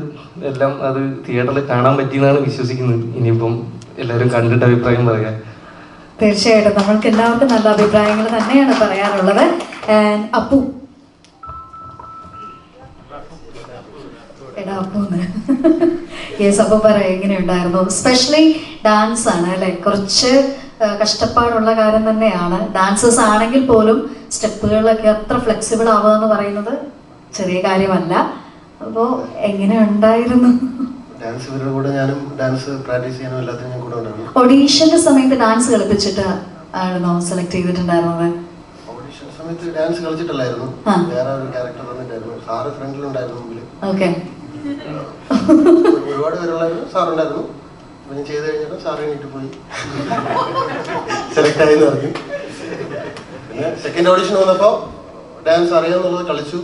എല്ലാം അത് തിയേറ്ററിൽ കാണാൻ പറ്റിയെന്നാണ് വിശ്വസിക്കുന്നത്. ഇനിയിപ്പം എല്ലാവരും കണ്ടിട്ട് അഭിപ്രായം പറയാം. തീർച്ചയായിട്ടും നമ്മൾക്ക് എല്ലാവർക്കും നല്ല അഭിപ്രായങ്ങൾ തന്നെയാണ് പറയാനുള്ളത്. അപ്പു, യെസ്, അപ്പൊ പറയാം എങ്ങനെയുണ്ടായിരുന്നു? സ്പെഷ്യലി ഡാൻസ് ആണ് അല്ലെ, കുറച്ച് കഷ്ടപ്പാടുള്ള കാര്യം തന്നെയാണ്. ഡാൻസേഴ്സ് ആണെങ്കിൽ പോലും സ്റ്റെപ്പുകളിലൊക്കെ അത്ര ഫ്ലെക്സിബിൾ ആവുക എന്ന് പറയുന്നത് ചെറിയ കാര്യമല്ല. അപ്പോൾ എങ്ങനെ ഉണ്ടായിരുന്നു? ഡാൻസ് ഇവരുടെ കൂടെ ഞാനും ഡാൻസ് പ്രാക്ടീസ് ചെയ്യാനും എല്ലാത്തിനും ഞാൻ കൂടെ ഉണ്ടായിരുന്നു. ഓഡീഷന്റെ സമയത്ത് ഡാൻസ് കളിപ്പിച്ചിട്ട് ആയിരുന്നോ സെലക്ട് ചെയ്തിട്ടുണ്ടായിരുന്നത്? ഓഡീഷൻ സമയത്ത് ഡാൻസ് കളിച്ചിട്ടല്ലായിരുന്നു, വേറെ ഒരു ക്യാരക്ടർ തന്നിട്ടായിരുന്നു. സാറ് ഫ്രണ്ടിലുണ്ടായിരുന്നു മുമ്പിൽ. ഓക്കെ, ഒരുപാട് പേരുള്ളായിരുന്നു. സാറുണ്ടായിരുന്നു. ഞാൻ ചെയ്ത് കഴിഞ്ഞപ്പോൾ സാറ് എണീറ്റ് പോയി സെലക്ട് ആയെന്ന് പറഞ്ഞു. പിന്നെ സെക്കൻഡ് ഓഡിഷൻ വന്നപ്പോൾ ഡാൻസ് അറിയാമെന്നുള്ളത് കളിച്ചു.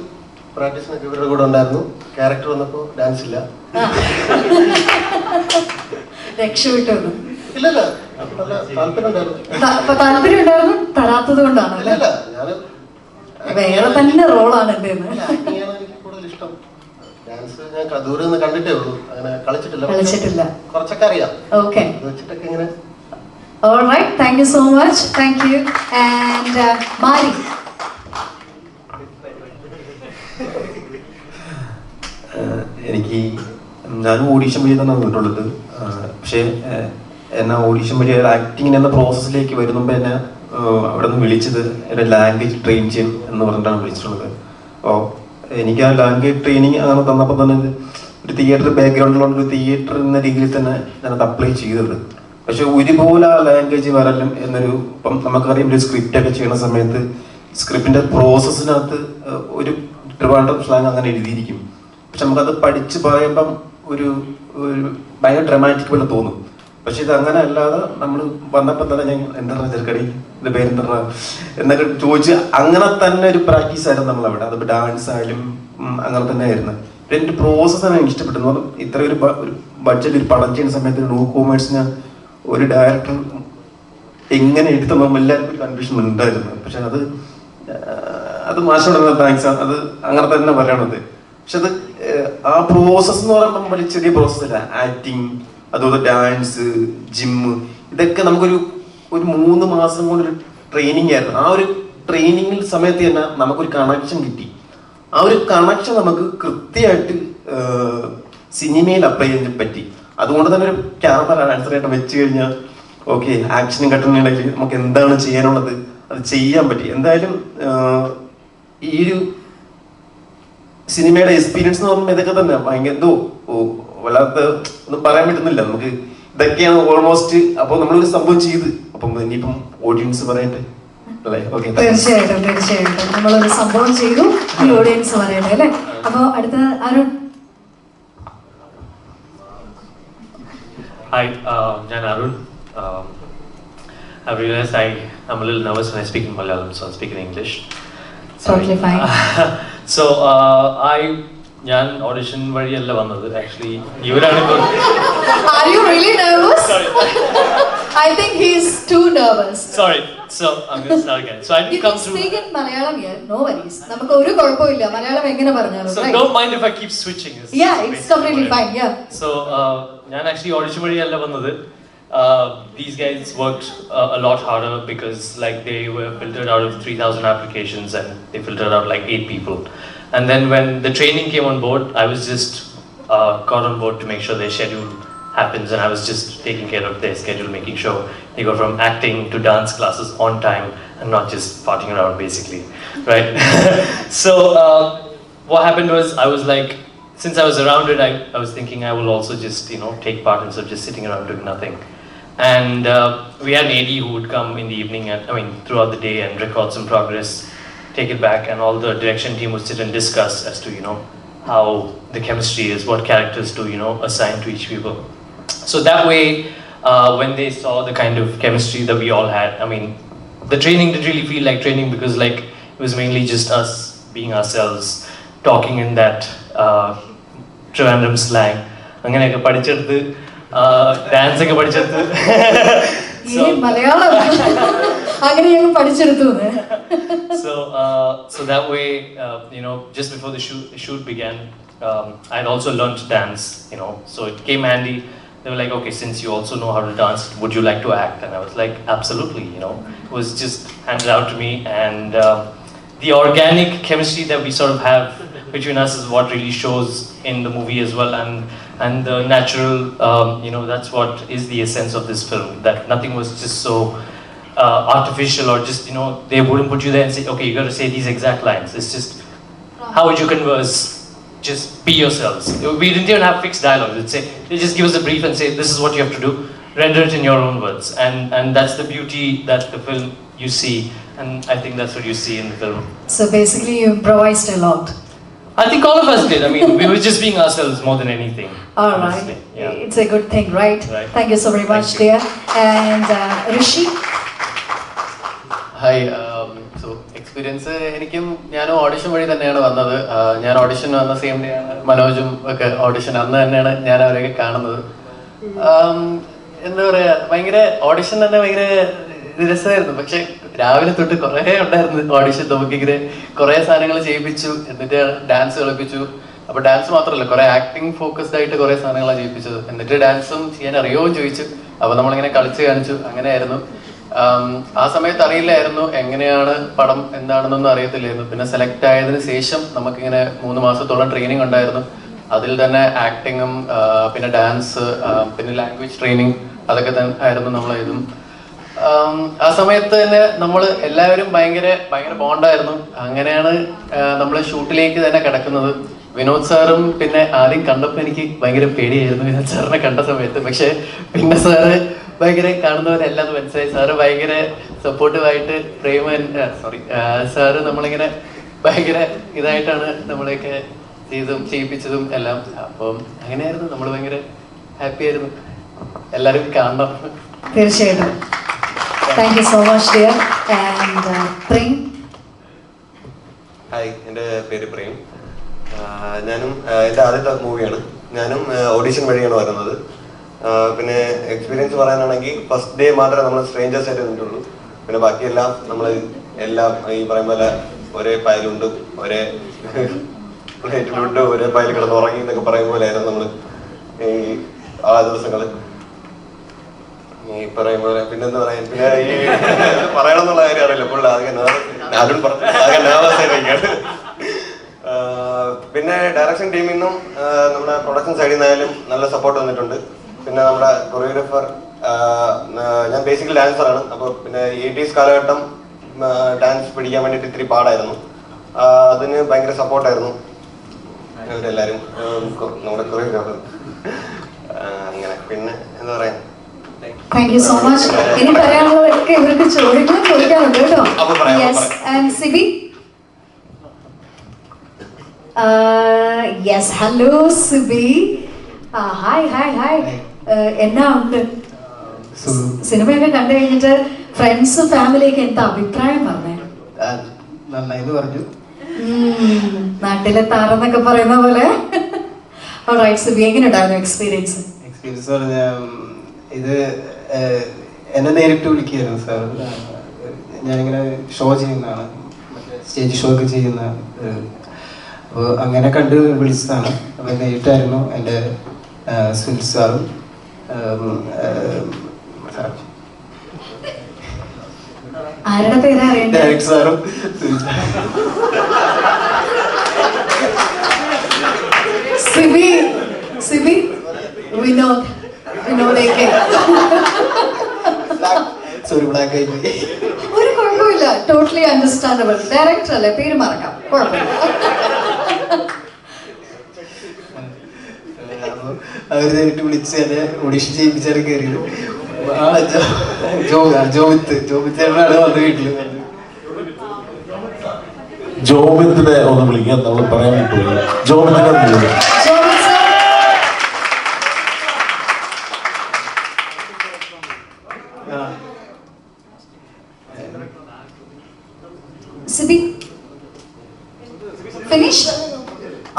പ്രാക്ടീസിനൊക്കെ ഇവരുടെ കൂടെ ഉണ്ടായിരുന്നു. ക്യാരക്ടർ വന്നപ്പോൾ ഡാൻസ് ഇല്ല. രക്ഷപ്പെട്ടു. ഇല്ലല്ല, നല്ല താല്പര്യം ഉണ്ടായിരുന്നു. താല്പര്യം ഉണ്ടായിരുന്നു, തരാത്തത് കൊണ്ടാണ്. ഇല്ലല്ല, ഞാൻ വേറെ തന്നെ റോളാണ് എന്റേന്ന്. ആക്ടിങ് ആണ് എനിക്ക് കൂടുതൽ ഇഷ്ടം. ഡാൻസ് ഞാൻ ദൂരെ നിന്ന് കണ്ടിട്ടേ ഉള്ളൂ, അങ്ങനെ കളിച്ചിട്ടില്ല. കുറച്ചൊക്കെ അറിയാം. ഓക്കെ, അത് വെച്ചിട്ടൊക്കെ ഇങ്ങനെ. alright, thank you so much, thank you. And Mari. എനിക്ക് ഞാൻ ഓഡീഷൻ വഴി തന്നെ വന്നിട്ടുള്ളത്. പക്ഷേ എന്നെ ഓഡീഷൻ വഴി ആക്ടിങ് എന്ന പ്രോസസ്സിലേക്ക് വരുന്നുമ്പോ എന്നെ അവിടെ നിന്ന് വിളിച്ചത് എൻ്റെ ലാംഗ്വേജ് ട്രെയിൻ ചെയ്യും എന്ന് പറഞ്ഞിട്ടാണ് വിളിച്ചിട്ടുള്ളത്. അപ്പോൾ എനിക്ക് ആ ലാംഗ്വേജ് ട്രെയിനിങ് അങ്ങനെ തന്നപ്പോൾ തന്നെ ഒരു തിയേറ്റർ ബാക്ക്ഗ്രൗണ്ടിലുള്ള ഒരു തിയേറ്റർ എന്ന രീതിയിൽ തന്നെ ഞാനത് അപ്ലൈ ചെയ്തത്. പക്ഷെ ഒരുപോലെ ആ ലാംഗ്വേജ് വരലും എന്നൊരു ഇപ്പം നമുക്കറിയാം ഒരു സ്ക്രിപ്റ്റ് ഒക്കെ ചെയ്യുന്ന സമയത്ത് സ്ക്രിപ്റ്റിന്റെ പ്രോസസ്സിനകത്ത് ഒരു ട്രിവാൻഡ്രം സ്ലാങ് അങ്ങനെ എഴുതിയിരിക്കും. പക്ഷെ നമുക്കത് പഠിച്ച് പറയുമ്പം ഒരു ഭയങ്കര ഡ്രമാറ്റിക് പോലെ തോന്നും. പക്ഷെ ഇത് അങ്ങനെ അല്ലാതെ നമ്മൾ വന്നപ്പോൾ തന്നെ ഞാൻ എന്താ ചെറുക്കടി ഇത് പേരെന്താ എന്നൊക്കെ ചോദിച്ച് അങ്ങനെ തന്നെ ഒരു പ്രാക്ടീസ് ആയിരുന്നു നമ്മളവിടെ. അതിപ്പോൾ ഡാൻസ് ആയാലും അങ്ങനെ തന്നെ ആയിരുന്നു. പിന്നെ എൻ്റെ പ്രോസസ്സാണ് എനിക്ക് ഇഷ്ടപ്പെട്ടത്. ഇത്ര ഒരു ബഡ്ജറ്റ് ഒരു പടം ചെയ്യുന്ന സമയത്ത് നോ കോമേഴ്സിന് ഒരു ഡയറക്ടർ എങ്ങനെ എടുത്തെന്നും എല്ലാവർക്കും ഒരു കൺഫ്യൂഷൻ ഉണ്ടായിരുന്നു. പക്ഷെ അത് മാഷോട് താങ്ക്സ്, അത് അങ്ങനെ തന്നെ പറയണത്. പക്ഷെ അത് ആ പ്രോസസ്സ് എന്ന് പറയുമ്പോൾ വലിയ ചെറിയ പ്രോസസ്സല്ല. ആക്ടിങ്, അതുപോലെ ഡാൻസ്, ജിമ്മ്, ഇതൊക്കെ നമുക്കൊരു 3 മാസം കൊണ്ടൊരു ട്രെയിനിങ് ആയിരുന്നു. ആ ഒരു ട്രെയിനിങ്ങിൽ സമയത്ത് തന്നെ നമുക്കൊരു കണക്ഷൻ കിട്ടി. ആ ഒരു കണക്ഷൻ നമുക്ക് കൃത്യമായിട്ട് സിനിമയിൽ അപ്ലൈ ചെയ്യാൻ പറ്റി. അതുകൊണ്ട് തന്നെ ഒരു ക്യാമറ ആൻസറായിട്ട് വെച്ച് കഴിഞ്ഞാൽ ഓക്കെ ആക്ഷനും കട്ടുന്നുണ്ടെങ്കിൽ നമുക്ക് എന്താണ് ചെയ്യാനുള്ളത് അത് ചെയ്യാൻ പറ്റി. എന്തായാലും ഈ ഒരു സിനിമയുടെ എക്സ്പീരിയൻസ് എന്ന് പറയുമ്പോൾ ഇതൊക്കെ തന്നെ ഭയങ്കര എന്തോ വല്ലാത്ത ഒന്നും പറയാൻ പറ്റുന്നില്ല നമുക്ക്. ഇതൊക്കെയാണ് ഓൾമോസ്റ്റ്. അപ്പോൾ നമ്മളൊരു സംഭവം ചെയ്ത് അപ്പം ഇനിയിപ്പം ഓഡിയൻസ് പറയട്ടെ അല്ലേ? ഓക്കെ, തീർച്ചയായിട്ടും നമ്മളൊരു സംഭവം ചെയ്തു, ഓഡിയൻസ് പറയട്ടെ അല്ലേ? അപ്പൊ അടുത്ത അരുൺ. Hi, ഞാൻ Arun. I realized I'm a little nervous when I speak in Malayalam, so I'll speak in English. Totally fine. So, ഞാൻ ഓഡിഷൻ വഴിയല്ല വന്നത്. ആക്ച്വലി ഇവരാണ്. Are you really nervous? Sorry. I think he's too nervous. Sorry. So, I'm going to start again. So, I didn't come through. You can speak in Malayalam here, no worries. നമുക്ക് ഒരു കുഴപ്പമില്ല, മലയാളം എങ്ങനെ പറഞ്ഞാലും. So, don't mind if I keep switching. Yeah, it's completely fine. Yeah. So, ഞാൻ actually audition വഴിയല്ല വന്നത്. These guys worked a lot harder because like they were filtered out of 3,000 applications and they filtered out like 8 people. And then when the training came on board, I was just got on board to make sure their schedule happens, and I was just taking care of their schedule, making sure they go from acting to dance classes on time and not just farting around basically, right? So what happened was I was like, since I was around it, I was thinking I will also just take part instead of just sitting around doing nothing. And we had an AD who would come in the evening and throughout the day and record some progress, take it back, and all the direction team would sit and discuss as to how the chemistry is, what characters to assign to each people. So that way, when they saw the kind of chemistry that we all had, the training didn't really feel like training because like it was mainly just us being ourselves, talking in that Trivandrum slang. അങ്ങനെയൊക്കെ പഠിച്ചെടുത്ത് dance ഒക്കെ പഠിച്ചെടുത്ത് മലയാളം അങ്ങനെ ഞങ്ങൾ പഠിച്ചെടുത്തു. So that way, just before the shoot began, I had also learned to dance, so it came handy. They were like, okay, since you also know how to dance, would you like to act? And I was like, absolutely, it was just handed out to me. And the organic chemistry that we sort of have between us is what really shows in the movie as well. And the natural, that's what is the essence of this film, that nothing was just so artificial or just, they wouldn't put you there and say, okay, you got to say these exact lines. It's just, how would you converse? Just be yourselves. We didn't even have fixed dialogue. They just give us a brief and say, this is what you have to do. Render it in your own words. And that's the beauty that the film you see. And I think that's what you see in the film. So basically you improvised a lot. I think all of us did. We were just being ourselves more than anything. All right. Yeah. It's a good thing, right? Thank you so very much, dear. And Rishi? Hi. So experience ഞാനും audition വഴി തന്നെയാണ് വന്നത്. ഞാൻ audition വന്ന same day ആണ് മനോജും ഒക്കെ audition. അന്ന് തന്നെയാണ് ഞാൻ അവരെയൊക്കെ കാണുന്നത്. എന്താ പറയുക, ഭയങ്കര ഓഡിഷൻ തന്നെ ഭയങ്കര രസമായിരുന്നു. പക്ഷെ രാവിലെ തൊട്ട് കുറേ ഉണ്ടായിരുന്നു ഓഡിഷൻ. നമുക്കിങ്ങനെ കുറേ സാധനങ്ങൾ ചെയ്യിപ്പിച്ചു, എന്നിട്ട് ഡാൻസ് കളിപ്പിച്ചു. അപ്പൊ ഡാൻസ് മാത്രമല്ല, കുറെ ആക്ടിങ് ഫോക്കസ്ഡ് ആയിട്ട് കുറെ സാധനങ്ങളാണ് ചെയ്യിപ്പിച്ചത്. എന്നിട്ട് ഡാൻസും ചെയ്യാൻ അറിയുമോ ചോദിച്ചു. അപ്പൊ നമ്മളിങ്ങനെ കളിച്ച് കാണിച്ചു, അങ്ങനെയായിരുന്നു. ആ സമയത്ത് അറിയില്ലായിരുന്നു എങ്ങനെയാണ് പടം എന്താണെന്നൊന്നും അറിയത്തില്ലായിരുന്നു. പിന്നെ സെലക്ട് ആയതിനു ശേഷം നമുക്കിങ്ങനെ 3 മാസത്തോളം ട്രെയിനിങ് ഉണ്ടായിരുന്നു. അതിൽ തന്നെ ആക്ടിങ്ങും പിന്നെ ഡാൻസ് പിന്നെ ലാംഗ്വേജ് ട്രെയിനിങ് അതൊക്കെ തന്നെ ആയിരുന്നു നമ്മളെഴുതും. ആ സമയത്ത് തന്നെ നമ്മൾ എല്ലാവരും ഭയങ്കര ബോണ്ടായിരുന്നു. അങ്ങനെയാണ് നമ്മൾ ഷൂട്ടിലേക്ക് തന്നെ കിടക്കുന്നത്. വിനോദ് സാറും പിന്നെ ആദ്യം കണ്ടപ്പോൾ എനിക്ക് ഭയങ്കര പേടിയായിരുന്നു വിനോദ് സാറിനെ കണ്ട സമയത്ത്. പക്ഷെ പിന്നെ സാറ് ഭയങ്കര കാണുന്നവരെല്ലാം മനസ്സിലായി. സാറ് ഭയങ്കര സപ്പോർട്ടീവായിട്ട് സാറ് നമ്മളിങ്ങനെ ഭയങ്കര ഇതായിട്ടാണ് നമ്മളെയൊക്കെ ചെയ്യിപ്പിച്ചതും എല്ലാം. അപ്പം അങ്ങനെയായിരുന്നു. നമ്മൾ ഭയങ്കര ഹാപ്പി ആയിരുന്നു. എല്ലാവരും കാണണം. തീർച്ചയായിട്ടും. Thank you so much dear. And Prem. Hi, എൻ്റെ പേര് പ്രേം. ഞാനും എൻ്റെ ആദ്യത്തെ മൂവിയാണ്. ഞാനും ഓഡിഷൻ വഴിയാണ് വരുന്നത്. പിന്നെ എക്സ്പീരിയൻസ് പറയാനാണെങ്കിൽ ഫസ്റ്റ് ഡേ മാത്രമേ നമ്മൾ സ്ട്രേഞ്ചേഴ്സ് ആയിട്ട് നിന്നിട്ടുള്ളൂ. പിന്നെ ബാക്കിയെല്ലാം നമ്മൾ എല്ലാം ഈ പറയുന്ന പോലെ ഒരേ പായലുണ്ട്, ഒരേ പ്ലേറ്റിലുണ്ട്, ഒരേ പായൽ കിടന്ന് ഉറങ്ങി എന്നൊക്കെ പറയുന്ന പോലെ ആയിരുന്നു നമ്മൾ ഈ ആ ദിവസങ്ങൾ. ഈ പറയുന്ന പോലെ പിന്നെന്താ പറയാ, പിന്നെ ഈ പറയണം എന്നുള്ള കാര്യം അറിയില്ല. അപ്പോൾ ആകെ nervous ആയിരിക്കുകയാണ്. പിന്നെ ഡയറക്ഷൻ ടീമിൽ നിന്നും നമ്മുടെ പ്രൊഡക്ഷൻ സൈഡിൽ നിന്നായാലും നല്ല സപ്പോർട്ട് വന്നിട്ടുണ്ട്. പിന്നെ നമ്മുടെ കൊറിയോഗ്രാഫർ, ഞാൻ ബേസിക്കലി ഡാൻസറാണ്. അപ്പോൾ പിന്നെ 80s കാലഘട്ടം ഡാൻസ് പിടിക്കാൻ വേണ്ടിയിട്ട് ഇത്തിരി പാടായിരുന്നു. അതിന് ഭയങ്കര സപ്പോർട്ടായിരുന്നു ഇവരെല്ലാവരും, നമ്മുടെ കൊറിയോഗ്രാഫർ. അങ്ങനെ പിന്നെ എന്താ പറയാ. Thank you so much. ഇനി പറയാനുള്ളതൊക്കെ ഇവർക്ക് ചോദ്യങ്ങൾ ചോദിക്കാനുണ്ട് കേട്ടോ. Yes. And Sibi. Yes, hello Sibi. Hi hi hi. എന്നാ ഉണ്ട്? സിനിമയൊക്കെ കണ്ടു കഴിഞ്ഞിട്ട് ഫ്രണ്ട്സ് ഫാമിലിയൊക്കെ എന്താ അഭിപ്രായം പറഞ്ഞേ? നന്നായി പറഞ്ഞു. നാട്ടിലെ താറെന്നൊക്കെ പറയുന്ന പോലെ. സിബി, എങ്ങനെ ഉണ്ടായിരുന്നു എക്സ്പീരിയൻസ്? എക്സ്പീരിയൻസ് പറഞ്ഞ ഇത് എന്നെ നേരിട്ട് വിളിക്കുകയായിരുന്നു സാർ. ഞാനിങ്ങനെ ഷോ ചെയ്യുന്നതാണ്, സ്റ്റേജ് ഷോ ഒക്കെ ചെയ്യുന്നതാണ്. അപ്പോൾ അങ്ങനെ കണ്ട് വിളിച്ചതാണ്. അപ്പോൾ നേരിട്ടായിരുന്നു എൻ്റെ സുനിൽ സാറും ആരുടെ പേരാ അറിയണ്ടേ? ഡയറക്ടർ സാറും സിബി. സിബി, വിനോദൊക്കെ സോറി, ബ്ലാക്ക് ആയി പോയി. ഒരു കുഴപ്പമില്ല, ടോട്ടലി അണ്ടർസ്റ്റാൻഡബിൾ. ഡയറക്ടർ അല്ലേ, പേര് മറക്കാം, കുഴപ്പമില്ല. അവർ നേരിട്ട് വിളിച്ച് എന്നെ ഓഡിഷൻ ചെയ്യിപ്പിച്ചാണ് കയറിയത്. ജോബിത്തേനാണ് വന്ന് വീട്ടിൽ. ജോബിത്തിനെ ഒന്ന് വിളിക്കാൻ നമ്മൾ പറയാൻ പറ്റില്ല. ജോബിത്തിനെ Sibi finished.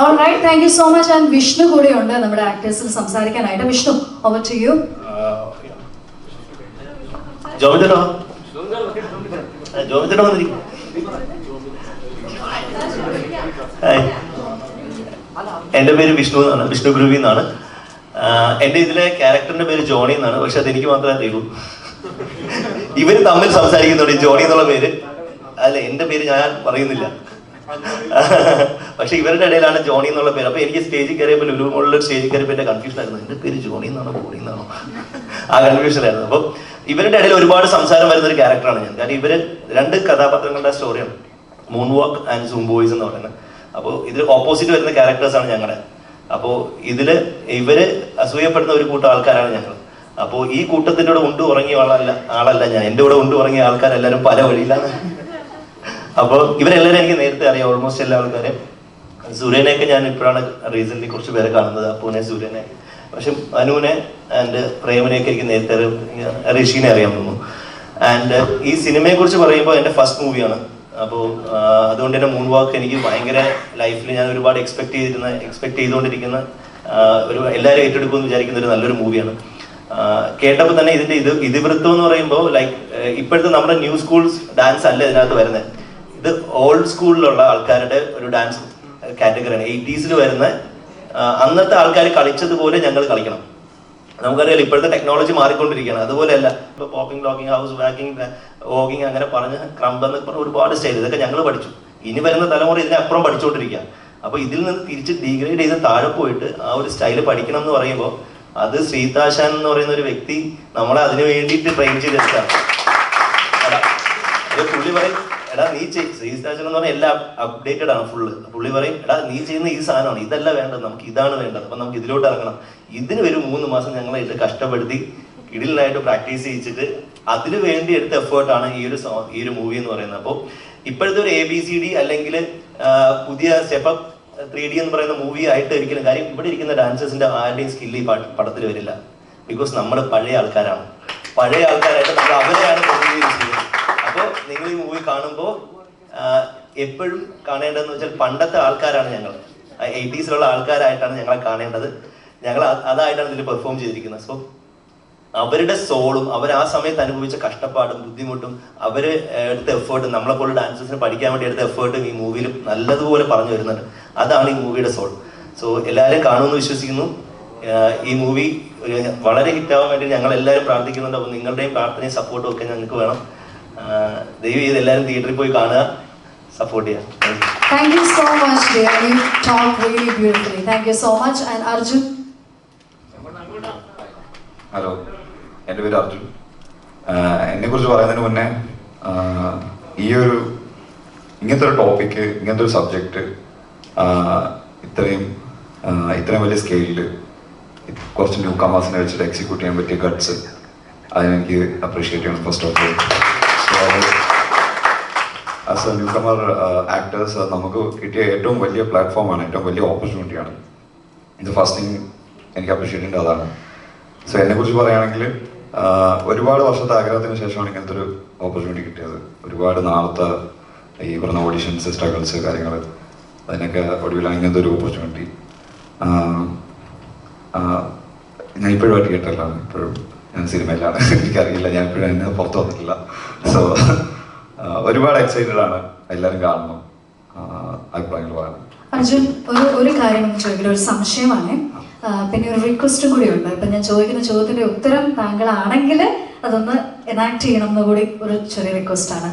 Alright, thank you so much. And Vishnu കൂടെ ഉണ്ട് നമ്മുടെ ആക്ടേഴ്സിൽ സംസാരിക്കാനായിട്ട്. Vishnu, over to you. ജോബിച്ചേട്ടോ വന്നിരിക്കും. എൻ്റെ പേര് വിഷ്ണു എന്നാണ്, വിഷ്ണു ഗ്രൂവി എന്നാണ്. എൻ്റെ ഇതിലെ ക്യാരക്ടറിന്റെ പേര് ജോണി എന്നാണ്. പക്ഷെ അതെനിക്ക് മാത്രമേ അറിയൂ. ഇവർ തമ്മിൽ സംസാരിക്കുന്നുണ്ട് ജോണി എന്നുള്ള പേര്. അല്ല, എൻ്റെ പേര് ഞാൻ പറയുന്നില്ല. പക്ഷെ ഇവരുടെ ഇടയിലാണ് ജോണി എന്നുള്ള പേര്. അപ്പൊ എനിക്ക് സ്റ്റേജിൽ കയറിയപ്പോൾ ലുലു മോളിൽ സ്റ്റേജിൽ കയറിയപ്പോൾ എൻ്റെ കൺഫ്യൂഷൻ ആയിരുന്നു, എൻ്റെ പേര് ജോണി എന്നാണോ ബോണി എന്നാണോ, ആ കൺഫ്യൂഷൻ ആയിരുന്നു. അപ്പം ഇവരുടെ ഇടയിൽ ഒരുപാട് സംസാരം വരുന്ന ഒരു ക്യാരക്ടറാണ് ഞാൻ. കാരണം ഇവര് 2 കഥാപാത്രങ്ങളുടെ സ്റ്റോറിയാണ്, moon walk and zoom boys എന്ന് പറയുന്നത്. അപ്പോൾ ഇതിൽ ഓപ്പോസിറ്റ് വരുന്ന ക്യാരക്ടേഴ്സാണ് ഞങ്ങളുടെ. അപ്പോൾ ഇതില് ഇവര് അസൂയപ്പെടുന്ന ഒരു കൂട്ടം ആൾക്കാരാണ് ഞങ്ങൾ. അപ്പോൾ ഈ കൂട്ടത്തിൻ്റെ കൂടെ ഉണ്ടു ഉറങ്ങിയ ആളല്ല ഞാൻ. എൻ്റെ കൂടെ ഉണ്ടു ഉറങ്ങിയ ആൾക്കാരെല്ലാവരും പല വഴിയിലാണ്. അപ്പോൾ ഇവരെല്ലാവരും എനിക്ക് നേരത്തെ അറിയാം, ഓൾമോസ്റ്റ് എല്ലാ ആൾക്കാരെയും. സൂര്യനെയൊക്കെ ഞാൻ ഇപ്പോഴാണ് റീസെന്റ് കുറച്ച് പേരെ കാണുന്നത്, അപ്പൂനെ, സൂര്യനെ. പക്ഷെ അനുവിനെ ആൻഡ് പ്രേമനെയൊക്കെ എനിക്ക് നേരത്തെ ഋഷിനെ അറിയാൻ തോന്നുന്നു. ആൻഡ് ഈ സിനിമയെ കുറിച്ച് പറയുമ്പോൾ എൻ്റെ ഫസ്റ്റ് മൂവിയാണ്. അപ്പോൾ അതുകൊണ്ട് തന്നെ മൂൺ വാക്ക് എനിക്ക് ഭയങ്കര ലൈഫിൽ ഞാൻ ഒരുപാട് എക്സ്പെക്ട് ചെയ്തുകൊണ്ടിരിക്കുന്ന ഒരു എല്ലാവരും ഏറ്റെടുക്കുമെന്ന് വിചാരിക്കുന്ന ഒരു നല്ലൊരു മൂവിയാണ്. കേട്ടപ്പോൾ തന്നെ ഇതിന്റെ ഇതിവൃത്തം എന്ന് പറയുമ്പോൾ ലൈക്ക് ഇപ്പോഴത്തെ നമ്മുടെ ന്യൂ സ്കൂൾസ് ഡാൻസ് അല്ല ഇതിനകത്ത് വരുന്നത്. ഇത് ഓൾഡ് സ്കൂളിലുള്ള ആൾക്കാരുടെ ഒരു ഡാൻസ് കാറ്റഗറിയാണ്. 80s വരുന്ന അന്നത്തെ ആൾക്കാർ കളിച്ചതുപോലെ ഞങ്ങൾ കളിക്കണം. നമുക്കറിയാലോ ഇപ്പോഴത്തെ ടെക്നോളജി മാറിക്കൊണ്ടിരിക്കുകയാണ്. അതുപോലെയല്ല ഇപ്പോൾ popping, blocking, house walking, walking അങ്ങനെ പറഞ്ഞ് ക്രംബ് എന്നൊക്കെ പറഞ്ഞ ഒരുപാട് സ്റ്റൈൽ ഇതൊക്കെ ഞങ്ങൾ പഠിച്ചു. ഇനി വരുന്ന തലമുറ ഇതിനപ്പുറം പഠിച്ചുകൊണ്ടിരിക്കുക. അപ്പോൾ ഇതിൽ നിന്ന് തിരിച്ച് ഡീഗ്രേഡ് ചെയ്ത് താഴെ പോയിട്ട് ആ ഒരു സ്റ്റൈൽ പഠിക്കണം എന്ന് പറയുമ്പോൾ അത് ശ്രീതാശാൻ എന്ന് പറയുന്ന ഒരു വ്യക്തി നമ്മളെ അതിനു വേണ്ടിയിട്ട് ട്രെയിൻ ചെയ്തെടുത്താണ്. പുള്ളി പറയും എടാ നീ ശ്രീതാശാൻ എന്ന് പറഞ്ഞാൽ എല്ലാം അപ്ഡേറ്റഡ് ആണ് ഫുള്ള്. പുള്ളി പറയും എടാ നീ ചെയ്യുന്ന ഈ സാധനമാണ്, ഇതല്ല വേണ്ടത്, നമുക്ക് ഇതാണ് വേണ്ടത്, അപ്പം നമുക്ക് ഇതിലോട്ട് ഇറങ്ങണം. ഇതിന് ഒരു 3 മാസം ഞങ്ങളായിട്ട് കഷ്ടപ്പെടുത്തി കിടിലായിട്ട് പ്രാക്ടീസ് ചെയ്യിച്ചിട്ട് അതിന് വേണ്ടി എടുത്ത എഫേർട്ടാണ് ഈ ഒരു മൂവി എന്ന് പറയുന്നത്. അപ്പോൾ ഇപ്പോഴത്തെ ഒരു ABCD അല്ലെങ്കിൽ പുതിയ സ്റ്റെപ്പ് 3D എന്ന് പറയുന്ന മൂവി ആയിട്ട് ഒരിക്കലും, കാര്യം ഇവിടെ ഇരിക്കുന്ന ഡാൻസേഴ്സിന്റെ ആരുടെയും സ്കില്ല് ഈ പടത്തിൽ വരില്ല. ബിക്കോസ് നമ്മൾ പഴയ ആൾക്കാരാണ്. പഴയ ആൾക്കാരായിട്ട് നമ്മൾ അവരെയാണ് പ്രതിനിധീകരിക്കുന്നത്. അപ്പോൾ നിങ്ങൾ ഈ മൂവി കാണുമ്പോൾ എപ്പോഴും കാണേണ്ടതെന്ന് വെച്ചാൽ പണ്ടത്തെ ആൾക്കാരാണ് ഞങ്ങൾ, 80s ആൾക്കാരായിട്ടാണ് ഞങ്ങളെ കാണേണ്ടത്. ഞങ്ങൾ അതായിട്ടാണ് ഇതിൽ പെർഫോം ചെയ്തിരിക്കുന്നത്. സോ അവരുടെ സോളും അവർ ആ സമയത്ത് അനുഭവിച്ച കഷ്ടപ്പാടും ബുദ്ധിമുട്ടും അവർ എടുത്ത എഫേർട്ടും നമ്മളെപ്പോലെ ഡാൻസേഴ്സിന് പഠിക്കാൻ വേണ്ടി എടുത്ത എഫേർട്ടും ഈ മൂവിയിൽ നല്ലതുപോലെ പറഞ്ഞു വരുന്നുണ്ട്. അതാണ് ഈ മൂവിയുടെ സോൾ. സോ എല്ലാവരും കാണുമെന്ന് വിശ്വസിക്കുന്നു. ഈ മൂവി വളരെ ഹിറ്റാവാൻ വേണ്ടി ഞങ്ങൾ എല്ലാവരും പ്രാർത്ഥിക്കുന്നുണ്ട്. അപ്പോൾ നിങ്ങളുടെയും പ്രാർത്ഥനയും സപ്പോർട്ടും ഒക്കെ ഞങ്ങൾക്ക് വേണം. ദയവ് ചെയ്ത് എല്ലാവരും തിയേറ്ററിൽ പോയി കാണുക, സപ്പോർട്ട് ചെയ്യാം. Thank you so much, dear. You talked really beautifully. Thank you so much. And Arjun? Hello, എൻ്റെ പേര് അർജുൻ. എന്നെക്കുറിച്ച് പറയുന്നതിന് മുന്നേ ഇങ്ങനത്തെ ഒരു ടോപ്പിക്ക്, ഇങ്ങനത്തെ ഒരു സബ്ജക്റ്റ് ഇത്രയും വലിയ സ്കെയിലിൽ കുറച്ച് ന്യൂ കമേഴ്സിനെ വെച്ചിട്ട് എക്സിക്യൂട്ട് ചെയ്യാൻ പറ്റിയ ഗട്ട്സ് അതിനെനിക്ക് അപ്രീഷിയേറ്റ് ചെയ്യണം first of all. So as a newcomer actors നമുക്ക് കിട്ടിയ ഏറ്റവും വലിയ പ്ലാറ്റ്ഫോമാണ്, ഏറ്റവും വലിയ ഓപ്പർച്യൂണിറ്റിയാണ്. ഇത് ഫസ്റ്റ് തിങ് എനിക്ക് അപ്രീഷിയേറ്റ് ചെയ്യേണ്ടത് അതാണ്. സോ എന്നെക്കുറിച്ച് പറയുകയാണെങ്കിൽ ഒരുപാട് വർഷത്തെ ആഗ്രഹത്തിന് ശേഷമാണ് ഇങ്ങനത്തെ ഒരു ഓപ്പർച്യൂണിറ്റി കിട്ടിയത്. ഒരുപാട് നാളത്തെ ഈ പറഞ്ഞ ഓഡിഷൻസ്, സ്ട്രഗിൾസ്, കാര്യങ്ങൾ, അതിനൊക്കെ ഒടുവിലാണ് ഇങ്ങനത്തെ ഒരു ഓപ്പർച്യൂണിറ്റി. ഞാൻ ഇപ്പോഴുമായിട്ട് കേട്ടല്ല, ഇപ്പോഴും ഞാൻ സിനിമയിലാണ്, എനിക്കറിയില്ല, ഞാൻ ഇപ്പോഴും എന്നെ പുറത്ത് വന്നിട്ടില്ല. സോ ഒരുപാട് എക്സൈറ്റഡ് ആണ്, എല്ലാവരും കാണണം, അഭിപ്രായങ്ങൾ പറയണം. അർജുൻ, ഒരു കാര്യം ചോദിക്കട്ടെ, ഒരു സംശയമാണ്, പിന്നെ ഒരു റിക്വസ്റ്റും കൂടി ഉണ്ട്. ഇപ്പം ഞാൻ ചോദിക്കുന്ന ചോദ്യത്തിന്റെ ഉത്തരം താങ്കളാണെങ്കിൽ അതൊന്ന് എനാക്ട് ചെയ്യണം എന്ന് കൂടി ഒരു ചെറിയ റിക്വസ്റ്റ് ആണ്.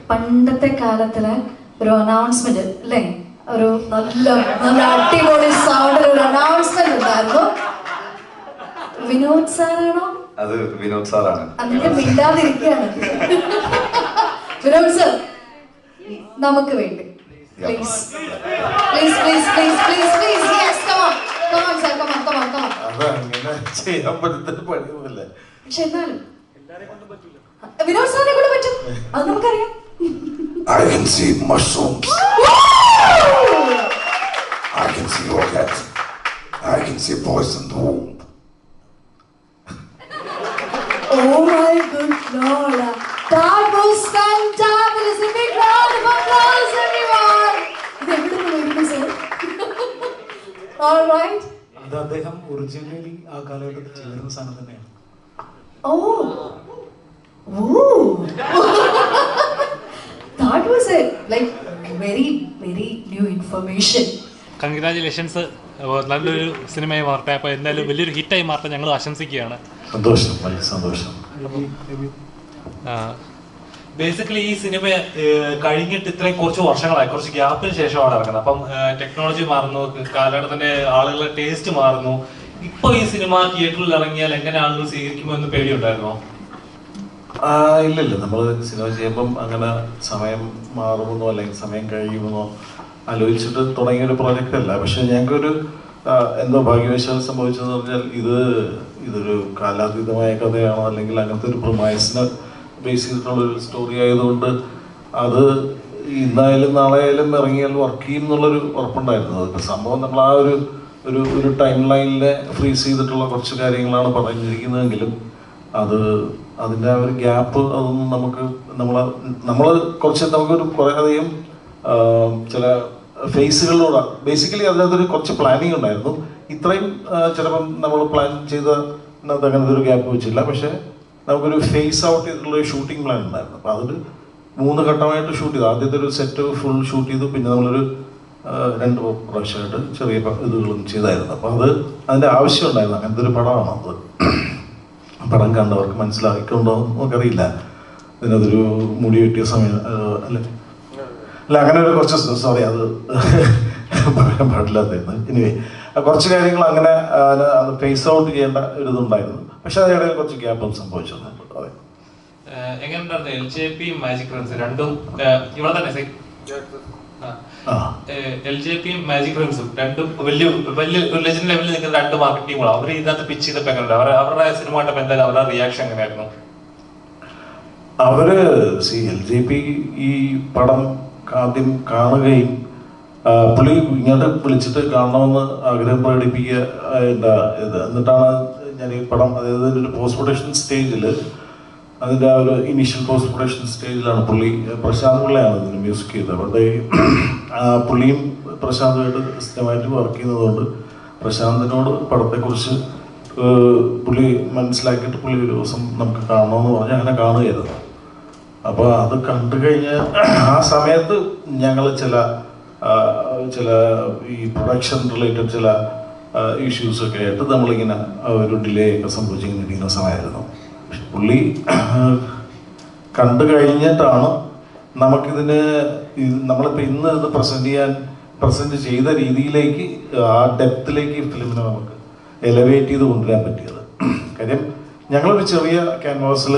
പണ്ടത്തെ കാലത്തിലെ ഒരു അനൗൺസ്മെന്റ് അല്ലേ, ഒരു നല്ല അടിപൊളി സൗണ്ടിൽ ഒരു അനൗൺസ്മെന്റ് ഉണ്ടായിരുന്നു. വിനോദ് സാറാണോ? അത് വിനോദ് സാറാണ്. അതിന്റെ മിണ്ടാതിരിക്കുകയാണ്. വിനോദ് സർ, നമുക്ക് വേണ്ടി please please please please please please yes come on come on sir come on come on come on. അതങ്ങനെ ചെയ്യാൻ പറ്റുന്ന പണിയൊന്നുമില്ല. പക്ഷെ എന്നാലും വിനോദ് സാറിനെ കൊണ്ട് പറ്റും, അത് നമുക്കറിയാം. I can see mushrooms. I can see rockets. I can see boys in the womb. Oh my good Lord, that was fantabulous. A big round of applause, everyone. ഇത് എവിടെ നിന്ന് വരുന്നു സർ? All right. അത് അദ്ദേഹം originally ആ കാലഘട്ടത്തിൽ ചെയ്തിരുന്ന സാധനം തന്നെയാണ്. Oh. Ooh. That was a like very new information. Congratulations, നല്ലൊരു സിനിമയായി മാറട്ടെ. അപ്പോൾ എന്തായാലും വലിയൊരു ഹിറ്റായി മാറട്ടെ ഞങ്ങൾ ആശംസിക്കുകയാണ്. സന്തോഷം, വലിയ സന്തോഷം. ബേസിക്കലി ഈ സിനിമ കഴിഞ്ഞിട്ട് ഇത്രയും കുറച്ച് വർഷങ്ങളായി, കുറച്ച് ഗ്യാപ്പിന് ശേഷമാണ് ഇറങ്ങുന്നത്. അപ്പം ടെക്നോളജി മാറുന്നു, കാലഘട്ടത്തിന്റെ ആളുകളുടെ ടേസ്റ്റ് മാറുന്നു. ഇപ്പൊ ഈ സിനിമ തിയേറ്ററിൽ ഇറങ്ങിയാൽ എങ്ങനെ ആളുകൾ സ്വീകരിക്കുമോ എന്ന് പേടിയുണ്ടായിരുന്നോ? ഇല്ലില്ല, നമ്മൾ സിനിമ ചെയ്യുമ്പം അങ്ങനെ സമയം മാറുമെന്നോ അല്ലെങ്കിൽ സമയം കഴിയുമെന്നോ ആലോചിച്ചിട്ട് തുടങ്ങിയൊരു പ്രോജക്റ്റ് അല്ല. പക്ഷെ ഞങ്ങൾക്കൊരു എന്തോ ഭാഗ്യവശാൽ സംഭവിച്ചതെന്ന് പറഞ്ഞാൽ ഇതൊരു കാലാതീതമായ കഥയാണോ അല്ലെങ്കിൽ അങ്ങനത്തെ ഒരു പ്രൊമൈസിന് ബേസ് ചെയ്തിട്ടുള്ളൊരു സ്റ്റോറി ആയതുകൊണ്ട് അത് ഇന്നായാലും നാളെ ആയാലും ഇറങ്ങിയാൽ വർക്ക് ചെയ്യും എന്നുള്ളൊരു ഉറപ്പുണ്ടായിരുന്നു. അതിപ്പോൾ സംഭവം നമ്മൾ ആ ഒരു ടൈം ലൈനിലെ ഫ്രീസ് ചെയ്തിട്ടുള്ള കുറച്ച് കാര്യങ്ങളാണ് പറഞ്ഞിരിക്കുന്നതെങ്കിലും അതിൻ്റെ ആ ഒരു ഗ്യാപ്പ് അതൊന്നും നമ്മൾ നമുക്കൊരു കുറേ അധികം ചില ഫേസുകളിലൂടെ ബേസിക്കലി അതിനകത്തൊരു കുറച്ച് പ്ലാനിങ് ഉണ്ടായിരുന്നു. ഇത്രയും ചിലപ്പം നമ്മൾ പ്ലാൻ ചെയ്ത അതിനകത്ത് അങ്ങനത്തെ ഒരു ഗ്യാപ്പ് വെച്ചില്ല. പക്ഷേ നമുക്കൊരു ഫേസ് ഔട്ട് ചെയ്തിട്ടുള്ള ഒരു ഷൂട്ടിംഗ് പ്ലാൻ ഉണ്ടായിരുന്നു. അപ്പോൾ അതിൽ 3 ഘട്ടമായിട്ട് ഷൂട്ട് ചെയ്തു. ആദ്യത്തെ ഒരു സെറ്റ് ഫുൾ ഷൂട്ട് ചെയ്തു, പിന്നെ നമ്മളൊരു 2 പ്രാവശ്യമായിട്ട് ചെറിയ ഇതുകളും ചെയ്തായിരുന്നു. അപ്പോൾ അതിൻ്റെ ആവശ്യം ഉണ്ടായിരുന്നു. അങ്ങനത്തെ ഒരു പടമാണ് അത്. പടം കണ്ടവർക്ക് മനസ്സിലാക്കിക്കൊണ്ടോ നമുക്കറിയില്ല. ഇതിനകത്തൊരു മുടി വെട്ടിയ സമയം അല്ല അങ്ങനെ ഒരു കുറച്ച് സോറി അത് പറയാൻ പാടില്ലാത്തായിരുന്നു. എനിവേ കുറച്ച് കാര്യങ്ങൾ അങ്ങനെ അത് ഫേസ് ഔട്ട് ചെയ്യേണ്ട ഒരു ഇതുണ്ടായിരുന്നു. പക്ഷെ അതിനിടയിൽ കുറച്ച് ഗ്യാപ്പും സംഭവിച്ചിട്ടുണ്ട്. അതെ. എങ്ങനെയുണ്ടായിരുന്നു LJP മാജിക് ഫ്രണ്ട്സ് രണ്ടും ഇവിടെ തന്നെ LJP മാജിക് ഫ്രണ്ട്സും രണ്ടും വലിയ ഒരു ലെജൻഡ് ലെവലിൽ നിൽക്കുന്ന 2 മാർക്കറ്റ് ടീമുകളാണ്. അവർ ഇതിനകത്ത് പിച്ച് ചെയ്തപ്പോൾ എങ്ങനെയുണ്ട്? അവരുടെ സിനിമ കണ്ടപ്പോൾ എന്തായാലും അവരുടെ റിയാക്ഷൻ എങ്ങനെയായിരുന്നു? അവര് LJP ഈ പടം ആദ്യം കാണുകയും പുള്ളി ഇങ്ങോട്ട് വിളിച്ചിട്ട് കാണണമെന്ന് ആഗ്രഹം പ്രകടിപ്പിക്കുക എന്നിട്ടാണ് ഞാൻ ഈ പടം, അതായത് ഒരു പോസ്റ്റ് പ്രൊഡക്ഷൻ സ്റ്റേജിൽ, അതിൻ്റെ ആ ഒരു ഇനീഷ്യൽ പോസ്റ്റ് പ്രൊഡക്ഷൻ സ്റ്റേജിലാണ് പ്രശാന്ത് പിള്ളയാണ് ഇതിന് മ്യൂസിക് ചെയ്തത്. അവിടെ പുള്ളിയും പ്രശാന്തുമായിട്ട് സ്ഥിരമായിട്ട് വർക്ക് ചെയ്യുന്നതുകൊണ്ട് പ്രശാന്തിനോട് പടത്തെക്കുറിച്ച് പുള്ളി മനസ്സിലാക്കിയിട്ട് പുള്ളി ഒരു ദിവസം നമുക്ക് കാണണമെന്ന് പറഞ്ഞ് അങ്ങനെ കാണുകയായിരുന്നു. അപ്പോൾ അത് കണ്ടു കഴിഞ്ഞ് ആ സമയത്ത് ഞങ്ങൾ ചില ഈ പ്രൊഡക്ഷൻ റിലേറ്റഡ് ചില ഇഷ്യൂസൊക്കെ ആയിട്ട് നമ്മളിങ്ങനെ ഒരു ഡിലേ ഒക്കെ സംഭവിച്ചിങ്ങനെ ഇരിക്കുന്ന സമയമായിരുന്നു. പക്ഷെ പുള്ളി കണ്ടു കഴിഞ്ഞിട്ടാണ് നമുക്കിതിന് നമ്മളിപ്പോൾ ഇന്ന് ഇത് പ്രസൻറ്റ് ചെയ്ത രീതിയിലേക്ക്, ആ ഡെപ്തിലേക്ക് ഈ ഫിലിമിനെ നമുക്ക് എലവേറ്റ് ചെയ്ത് കൊണ്ടുവരാൻ പറ്റിയത്. കാര്യം ഞങ്ങളൊരു ചെറിയ ക്യാൻവാസിൽ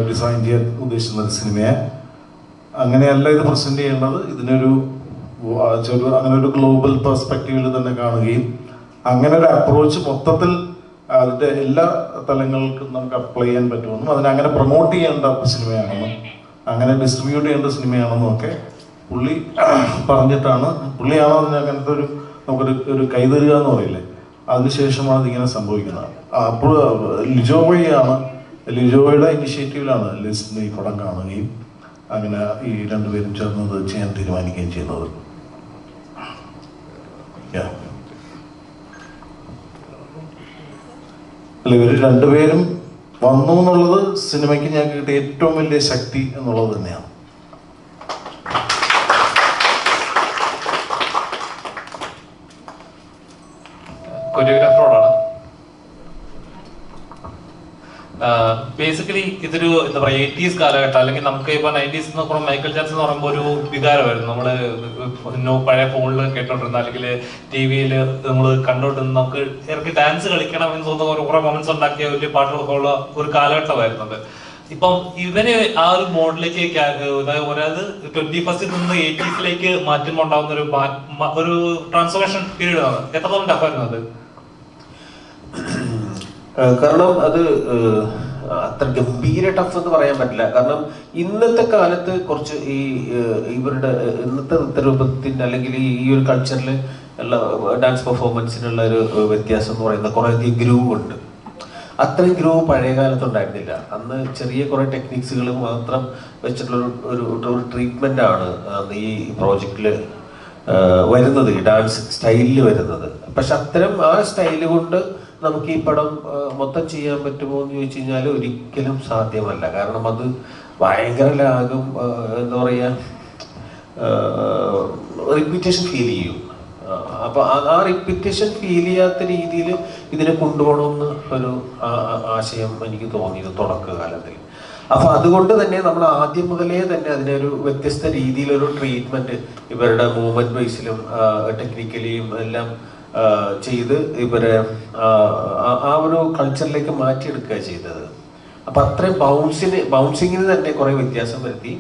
ഡിസൈൻ ചെയ്യാൻ ഉദ്ദേശിക്കുന്ന ഒരു സിനിമയെ അങ്ങനെയല്ല ഇത് പ്രസൻറ്റ് ചെയ്യേണ്ടത്. ഇതിനൊരു അങ്ങനെ ഒരു ഗ്ലോബൽ പെർസ്പെക്റ്റീവിൽ തന്നെ കാണുകയും അങ്ങനെ ഒരു അപ്രോച്ച് മൊത്തത്തിൽ അതിൻ്റെ എല്ലാ തലങ്ങൾക്കും നമുക്ക് അപ്ലൈ ചെയ്യാൻ പറ്റുമെന്നും അതിനങ്ങനെ പ്രൊമോട്ട് ചെയ്യേണ്ട സിനിമയാണെന്നും അങ്ങനെ ഡിസ്ട്രിബ്യൂട്ട് ചെയ്യേണ്ട സിനിമയാണെന്നും ഒക്കെ പുള്ളി പറഞ്ഞിട്ടാണ്, പുള്ളിയാണോ അതിന് അങ്ങനത്തെ നമുക്കൊരു കൈതരുക എന്ന് പറയില്ലേ, അതിനുശേഷമാണ് ഇതിങ്ങനെ സംഭവിക്കുന്നത്. അപ്പോൾ ലിജോയുടെ ഇനിഷ്യേറ്റീവിലാണ് ലിസ്റ്റ് ഈ പടം കാണുകയും അങ്ങനെ ഈ 2 പേരും ചേർന്നത് ചെയ്യാൻ തീരുമാനിക്കുകയും ചെയ്യുന്നത്. അല്ല, ഇവർ 2 പേരും വന്നു എന്നുള്ളത് സിനിമയ്ക്ക് ഞങ്ങൾക്ക് കിട്ടിയ ഏറ്റവും വലിയ ശക്തി എന്നുള്ളത് തന്നെയാണ്. കൊറിയോഗ്രാഫറോടാണ്. ബേസിക്കലി ഇതൊരു എന്താ പറയുക 80s കാലഘട്ടം, അല്ലെങ്കിൽ നമുക്ക് ഇപ്പോൾ 90s എന്ന് പറയുമ്പോൾ മൈക്കൽ ജാക്സൺ എന്ന് പറയുമ്പോൾ ഒരു വികാരമായിരുന്നു. നമ്മള് പഴയ ഫോണിൽ കേട്ടോണ്ടിരുന്ന അല്ലെങ്കിൽ TV-യിൽ നമ്മൾ കണ്ടോണ്ടിരുന്ന നമുക്ക് ഇറക്കി ഡാൻസ് കളിക്കണം എന്ന് തോന്നുന്ന കുറെ മൊമെന്റ്സ് ഉണ്ടാക്കിയ വലിയ പാട്ടുകളൊക്കെ ഉള്ള ഒരു കാലഘട്ടമായിരുന്നത്. ഇപ്പം ഇവര് ആ ഒരു മോഡിലേക്ക്, അതായത് 21st നിന്ന് 80s മാറ്റുമ്പോൾ ഉണ്ടാകുന്ന ഒരു ട്രാൻസ്ഫോർമേഷൻ പീരീഡ് ആണ്. എത്രത്തോളം ടഫായിരുന്നു അത്? കാരണം അത് അത്ര ഗംഭീര ടഫ് എന്ന് പറയാൻ പറ്റില്ല. കാരണം ഇന്നത്തെ കാലത്ത് കുറച്ച് ഇവരുടെ ഇന്നത്തെ നൃത്തരൂപത്തിൻ്റെ അല്ലെങ്കിൽ ഈ ഒരു കൾച്ചറിൽ ഉള്ള ഡാൻസ് പെർഫോമൻസിനുള്ള ഒരു വ്യത്യാസം എന്ന് പറയുന്നത് കുറേയധികം ഗ്രൂവ് ഉണ്ട്. അത്രയും ഗ്രൂവ് പഴയ കാലത്ത് ഉണ്ടായിരുന്നില്ല. അന്ന് ചെറിയ കുറേ ടെക്നിക്സുകൾ മാത്രം വെച്ചിട്ടുള്ള ഒരു ട്രീറ്റ്മെൻ്റ് ആണ് ഈ പ്രോജക്റ്റിൽ വരുന്നത്, ഈ ഡാൻസ് സ്റ്റൈലിൽ വരുന്നത്. പക്ഷെ അത്തരം ആ സ്റ്റൈല് കൊണ്ട് നമുക്ക് ഈ പടം മൊത്തം ചെയ്യാൻ പറ്റുമോ എന്ന് ചോദിച്ചു കഴിഞ്ഞാൽ ഒരിക്കലും സാധ്യമല്ല. കാരണം അത് ഭയങ്കര ലാഗും എന്താ പറയുക റിപ്പീറ്റേഷൻ ഫീൽ ചെയ്യും. അപ്പോൾ ആ റിപ്പീറ്റേഷൻ ഫീൽ ചെയ്യാത്ത രീതിയിൽ ഇതിനെ കൊണ്ടുപോകണമെന്ന് ഒരു ആശയം എനിക്ക് തോന്നിയത് തുടക്കകാലത്തിൽ. അപ്പോൾ അതുകൊണ്ട് തന്നെ നമ്മൾ ആദ്യം മുതലേ തന്നെ അതിനൊരു വ്യത്യസ്ത രീതിയിലൊരു ട്രീറ്റ്മെൻറ്റ് ഇവരുടെ മൂവ്മെൻറ്റ് ബേസിലും ടെക്നിക്കലിയും എല്ലാം ചെയ്ത് ഇവരെ ആ ഒരു കൾച്ചറിലേക്ക് മാറ്റിയെടുക്കുക ചെയ്തത്. അപ്പം അത്രയും ബൗൺസിങ്ങിന് തന്നെ കുറേ വ്യത്യാസം വരുത്തി.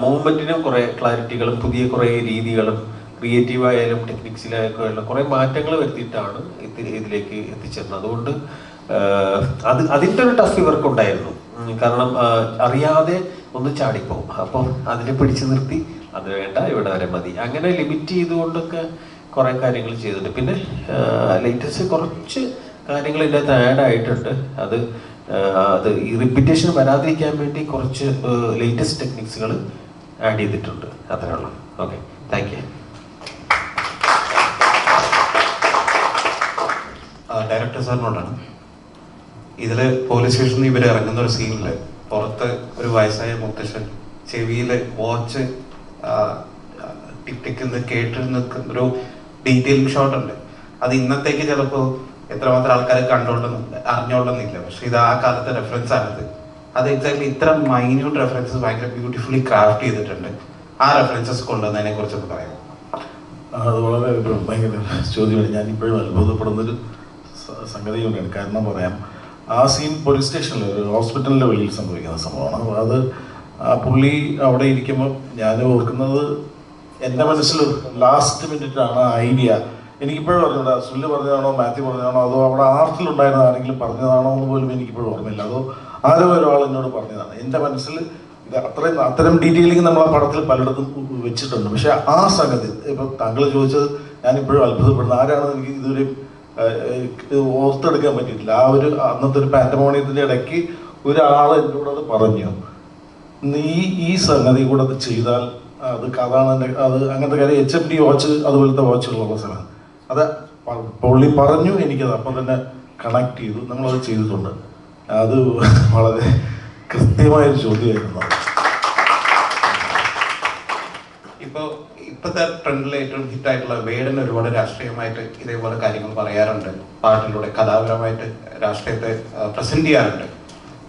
മൂവ്മെൻറ്റിനും കുറേ ക്ലാരിറ്റികളും പുതിയ കുറേ രീതികളും ക്രിയേറ്റീവായാലും ടെക്നിക്സിലായാലും കുറേ മാറ്റങ്ങൾ വരുത്തിയിട്ടാണ് ഇതിലേക്ക് എത്തിച്ചേർന്നത്. അതുകൊണ്ട് അതിൻ്റെ ഒരു ടഫ് ഇവർക്കുണ്ടായിരുന്നു. കാരണം അറിയാതെ ഒന്ന് ചാടിപ്പോവും. അപ്പം അതിനെ പിടിച്ചു നിർത്തി അത് വേണ്ട ഇവിടെ വരെ മതി അങ്ങനെ ലിമിറ്റ് ചെയ്തുകൊണ്ടൊക്കെ കുറേ കാര്യങ്ങൾ ചെയ്തിട്ടുണ്ട്. പിന്നെ ലേറ്റസ്റ്റ് കുറച്ച് കാര്യങ്ങൾ ഇതിനകത്ത് ആഡ് ആയിട്ടുണ്ട്. അത് ഈ റിപ്പീറ്റേഷൻ വരാതിരിക്കാൻ വേണ്ടി കുറച്ച് ലേറ്റസ്റ്റ് ടെക്നിക്സുകൾ ആഡ് ചെയ്തിട്ടുണ്ട്. അത്രേ ഉള്ളൂ. Okay, thank you. ഡയറക്ടർ സാറിനോടാണ്. ഇതിൽ പോലീസ് സ്റ്റേഷനിൽ ഇവർ ഇറങ്ങുന്ന ഒരു സീനിൽ പുറത്ത് ഒരു വയസ്സായ മുത്തശ്ശൻ ചെവിയിൽ വാച്ച് ടിക് ടിക് എന്ന് കേട്ട് നിൽക്കുന്ന ഒരു ഡീറ്റെയിലിംഗ് ഷോട്ട് ഉണ്ട്. അത് ഇന്നത്തേക്ക് ചിലപ്പോൾ എത്രമാത്രം ആൾക്കാർ അറിഞ്ഞോളന്നില്ല, പക്ഷെ ഇത് ആ കാലത്തെ റെഫറൻസ് ആണത്. അത് എക്സാക്ട്ലി ഇത്ര മൈന്യൂട്ട് റെഫറൻസസ് ഭയങ്കര ബ്യൂട്ടിഫുള്ളി ക്രാഫ്റ്റ് ചെയ്തിട്ടുണ്ട്. ആ റെഫറൻസസ് കൊണ്ടുവന്നതിനെ കുറിച്ചൊക്കെ പറയാം. അത് വളരെ ഒരു ഭയങ്കര ചോദ്യമാണ്. ഞാൻ ഇപ്പോഴും അത്ഭുതപ്പെടുന്നൊരു സംഗതി കൊണ്ടാണ്. കാരണം പറയാം, ആ സീൻ പോലീസ് സ്റ്റേഷനിൽ ഒരു ഹോസ്പിറ്റലിൻ്റെ വെളിയിൽ സംഭവിക്കുന്ന സംഭവമാണ്. അപ്പോൾ അത് ആ പുള്ളി അവിടെ ഇരിക്കുമ്പോൾ ഞാൻ ഓർക്കുന്നത് എൻ്റെ മനസ്സിൽ ലാസ്റ്റ് മിനിറ്റാണ് ഐഡിയ. എനിക്കിപ്പോഴും പറഞ്ഞില്ല സുല്ല് പറഞ്ഞതാണോ മാത്യു പറഞ്ഞതാണോ അതോ അവിടെ ആർട്ടിലുണ്ടായിരുന്ന ആരെങ്കിലും പറഞ്ഞതാണോ എന്ന് പോലും എനിക്കിപ്പോഴും ഓർമ്മയില്ല. അതോ ആരോ ഒരാൾ എന്നോട് പറഞ്ഞതാണ്. എൻ്റെ മനസ്സിൽ ഇത് അത്തരം ഡീറ്റെയിലിംഗ് നമ്മൾ ആ പടത്തിൽ പലയിടത്തും വെച്ചിട്ടുണ്ട്. പക്ഷെ ആ സംഗതി ഇപ്പം താങ്കൾ ചോദിച്ചത് ഞാനിപ്പോഴും അത്ഭുതപ്പെടുന്നത് ആരാണെന്ന് എനിക്ക് ഇതുവരെ ഓർത്തെടുക്കാൻ പറ്റിയിട്ടില്ല. ആ ഒരു അന്നത്തെ ഒരു പാൻഡമോണിയത്തിൻ്റെ ഇടയ്ക്ക് ഒരാൾ എന്നോട് അത് പറഞ്ഞു, നീ ഈ സംഗതി കൂടെ അത് ചെയ്താൽ അത് അതാണ് എൻ്റെ അത് അങ്ങനത്തെ കാര്യം HMD വാച്ച് അതുപോലത്തെ വാച്ചുകളുള്ള സ്ഥലം. അത് പുള്ളി പറഞ്ഞു, എനിക്കത് അപ്പം തന്നെ കണക്ട് ചെയ്തു, നമ്മളത് ചെയ്തിട്ടുണ്ട്. അത് വളരെ കൃത്യമായൊരു ചോദ്യമായിരുന്നു. ഇപ്പോൾ ഇപ്പോഴത്തെ ട്രെൻഡിൽ ഏറ്റവും ഹിറ്റായിട്ടുള്ള വേടൻ ഒരുപാട് രാഷ്ട്രീയമായിട്ട് ഇതേപോലെ കാര്യങ്ങൾ പറയാറുണ്ട്, പാട്ടിലൂടെ കലാപരമായിട്ട് രാഷ്ട്രീയത്തെ പ്രസന്റ് ചെയ്യാറുണ്ട്.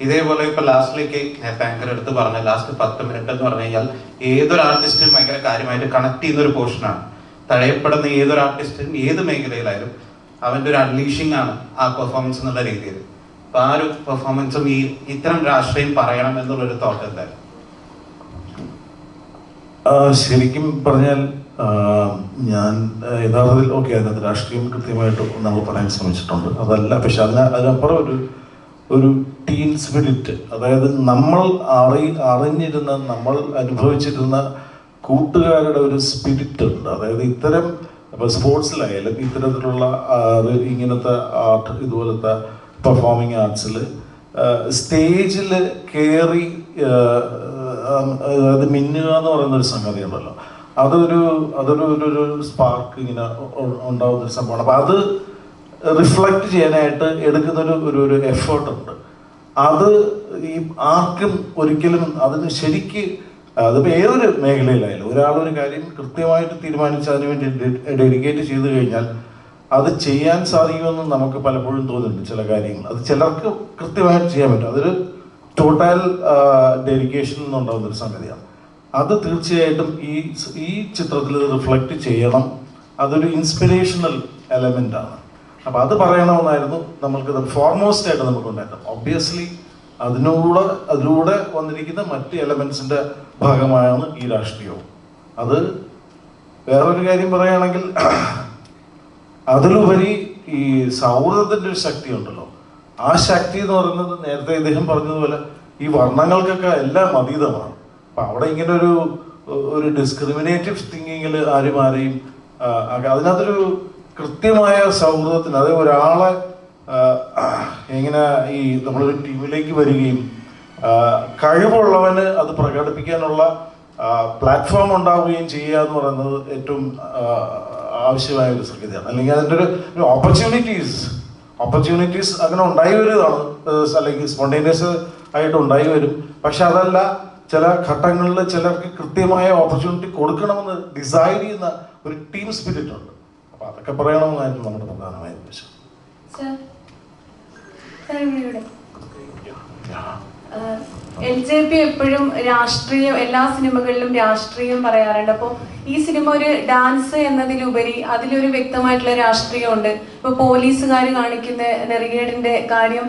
ഇതേപോലെ ഇപ്പൊ ലാസ്റ്റിലേക്ക് നേരത്തെ ആങ്കർ എടുത്ത് പറഞ്ഞ ലാസ്റ്റ് 10 മിനിറ്റ് എന്ന് പറഞ്ഞു കഴിഞ്ഞാൽ ഏതൊരു ആർട്ടിസ്റ്റും ഭയങ്കര കാര്യമായിട്ട് കണക്ട് ചെയ്യുന്ന ഒരു പോർഷനാണ്. തഴയപ്പെടുന്ന ഏതൊരു ആർട്ടിസ്റ്റും ഏത് മേഖലയിലായാലും അവൻ്റെ ഒരു അൺലീഷിംഗ് ആണ് ആ പെർഫോമൻസ് എന്നുള്ള രീതിയിൽ. അപ്പൊ ആ ഒരു പെർഫോമൻസും ഈ ഇത്തരം രാഷ്ട്രീയം പറയണം എന്നുള്ളൊരു തോട്ട് എന്തായാലും ശരിക്കും പറഞ്ഞാൽ ഞാൻ യഥാർത്ഥത്തിൽ അതിനകത്ത് രാഷ്ട്രീയം കൃത്യമായിട്ട് നമ്മൾ പറയാൻ ശ്രമിച്ചിട്ടുണ്ട്. അതല്ല, പക്ഷെ അതിനപ്പുറം ഒരു ടീം സ്പിരിറ്റ്, അതായത് നമ്മൾ അറിഞ്ഞിരുന്ന നമ്മൾ അനുഭവിച്ചിരുന്ന കൂട്ടുകാരുടെ ഒരു സ്പിരിറ്റ് ഉണ്ട്. അതായത് ഇത്തരം ഇപ്പോൾ സ്പോർട്സിലായാലും ഇത്തരത്തിലുള്ള ഇങ്ങനത്തെ ആർട്ട് ഇതുപോലത്തെ പെർഫോമിങ് ആർട്സിൽ സ്റ്റേജിൽ കയറി അത് മിന്നുക എന്ന് പറയുന്നൊരു സംഗതി ഉണ്ടല്ലോ, അതൊരു സ്പാർക്ക് ഇങ്ങനെ ഉണ്ടാകുന്നൊരു സംഭവമാണ്. അപ്പം അത് റിഫ്ലക്റ്റ് ചെയ്യാനായിട്ട് എടുക്കുന്നൊരു എഫേർട്ട് ഉണ്ട്. അത് ഈ ആർക്കും ഒരിക്കലും അതിന് ശരിക്ക് അതിപ്പോൾ ഏതൊരു മേഖലയിലായാലും ഒരാളൊരു കാര്യം കൃത്യമായിട്ട് തീരുമാനിച്ച് അതിന് വേണ്ടി ഡെഡിക്കേറ്റ് ചെയ്ത് കഴിഞ്ഞാൽ അത് ചെയ്യാൻ സാധിക്കുമെന്ന് നമുക്ക് പലപ്പോഴും തോന്നുന്നുണ്ട്. ചില കാര്യങ്ങൾ അത് ചിലർക്ക് കൃത്യമായിട്ട് ചെയ്യാൻ പറ്റും. അതൊരു ടോട്ടൽ ഡെഡിക്കേഷൻ എന്നുണ്ടാകുന്നൊരു സംഗതിയാണ്. അത് തീർച്ചയായിട്ടും ഈ ചിത്രത്തിൽ റിഫ്ലക്റ്റ് ചെയ്യണം. അതൊരു ഇൻസ്പിറേഷണൽ എലമെൻ്റ് ആണ്. അപ്പം അത് പറയണമെന്നായിരുന്നു നമ്മൾക്കത് ഫോർമോസ്റ്റ് ആയിട്ട് നമുക്കുണ്ടായിരുന്നു. ഒബ്വിയസ്ലി അതിലൂടെ വന്നിരിക്കുന്ന മറ്റ് എലമെൻസിൻ്റെ ഭാഗമായാണ് ഈ രാഷ്ട്രീയവും. അത് വേറൊരു കാര്യം പറയുകയാണെങ്കിൽ അതിലുപരി ഈ സൗഹൃദത്തിൻ്റെ ഒരു ശക്തി ഉണ്ടല്ലോ, ആ ശക്തി എന്ന് പറയുന്നത് നേരത്തെ ഇദ്ദേഹം പറഞ്ഞതുപോലെ ഈ വർണ്ണങ്ങൾക്കൊക്കെ എല്ലാം അതീതമാണ്. അപ്പം അവിടെ ഇങ്ങനെ ഒരു ഡിസ്ക്രിമിനേറ്റീവ് തിങ്കിങ്ങിൽ ആരെയും അതിനകത്തൊരു കൃത്യമായ സൗഹൃദത്തിന്, അതായത് ഒരാളെ എങ്ങനെ ഈ നമ്മളൊരു ടീമിലേക്ക് വരികയും കഴിവുള്ളവന് അത് പ്രകടിപ്പിക്കാനുള്ള പ്ലാറ്റ്ഫോം ഉണ്ടാവുകയും ചെയ്യുക എന്ന് പറയുന്നത് ഏറ്റവും ആവശ്യമായ ഒരു സംഗതിയാണ്. അല്ലെങ്കിൽ അതിൻ്റെ ഒരു ഓപ്പർച്യൂണിറ്റീസ് അങ്ങനെ ഉണ്ടായി വരുന്നതാണ്, അല്ലെങ്കിൽ സ്പോണ്ടേനിയസ് ആയിട്ട് ഉണ്ടായി വരും. പക്ഷെ അതല്ല, ചില ഘട്ടങ്ങളിൽ ചിലർക്ക് കൃത്യമായ ഓപ്പർച്യൂണിറ്റി കൊടുക്കണമെന്ന് ഡിസൈഡ് ചെയ്യുന്ന ഒരു ടീം സ്പിരിറ്റ് ഉണ്ട്. അപ്പൊ അതൊക്കെ പറയണമെന്നായിരുന്നു നമ്മുടെ പ്രധാനമായ ഉദ്ദേശം. LJP എപ്പോഴും രാഷ്ട്രീയം, എല്ലാ സിനിമകളിലും രാഷ്ട്രീയം പറയാറുണ്ട്. അപ്പോൾ ഈ സിനിമ ഒരു ഡാൻസ് എന്നതിലുപരി അതിലൊരു വ്യക്തമായിട്ടുള്ള രാഷ്ട്രീയമുണ്ട്. ഇപ്പോൾ പോലീസുകാർ കാണിക്കുന്ന നെറികേടിന്റെ കാര്യം,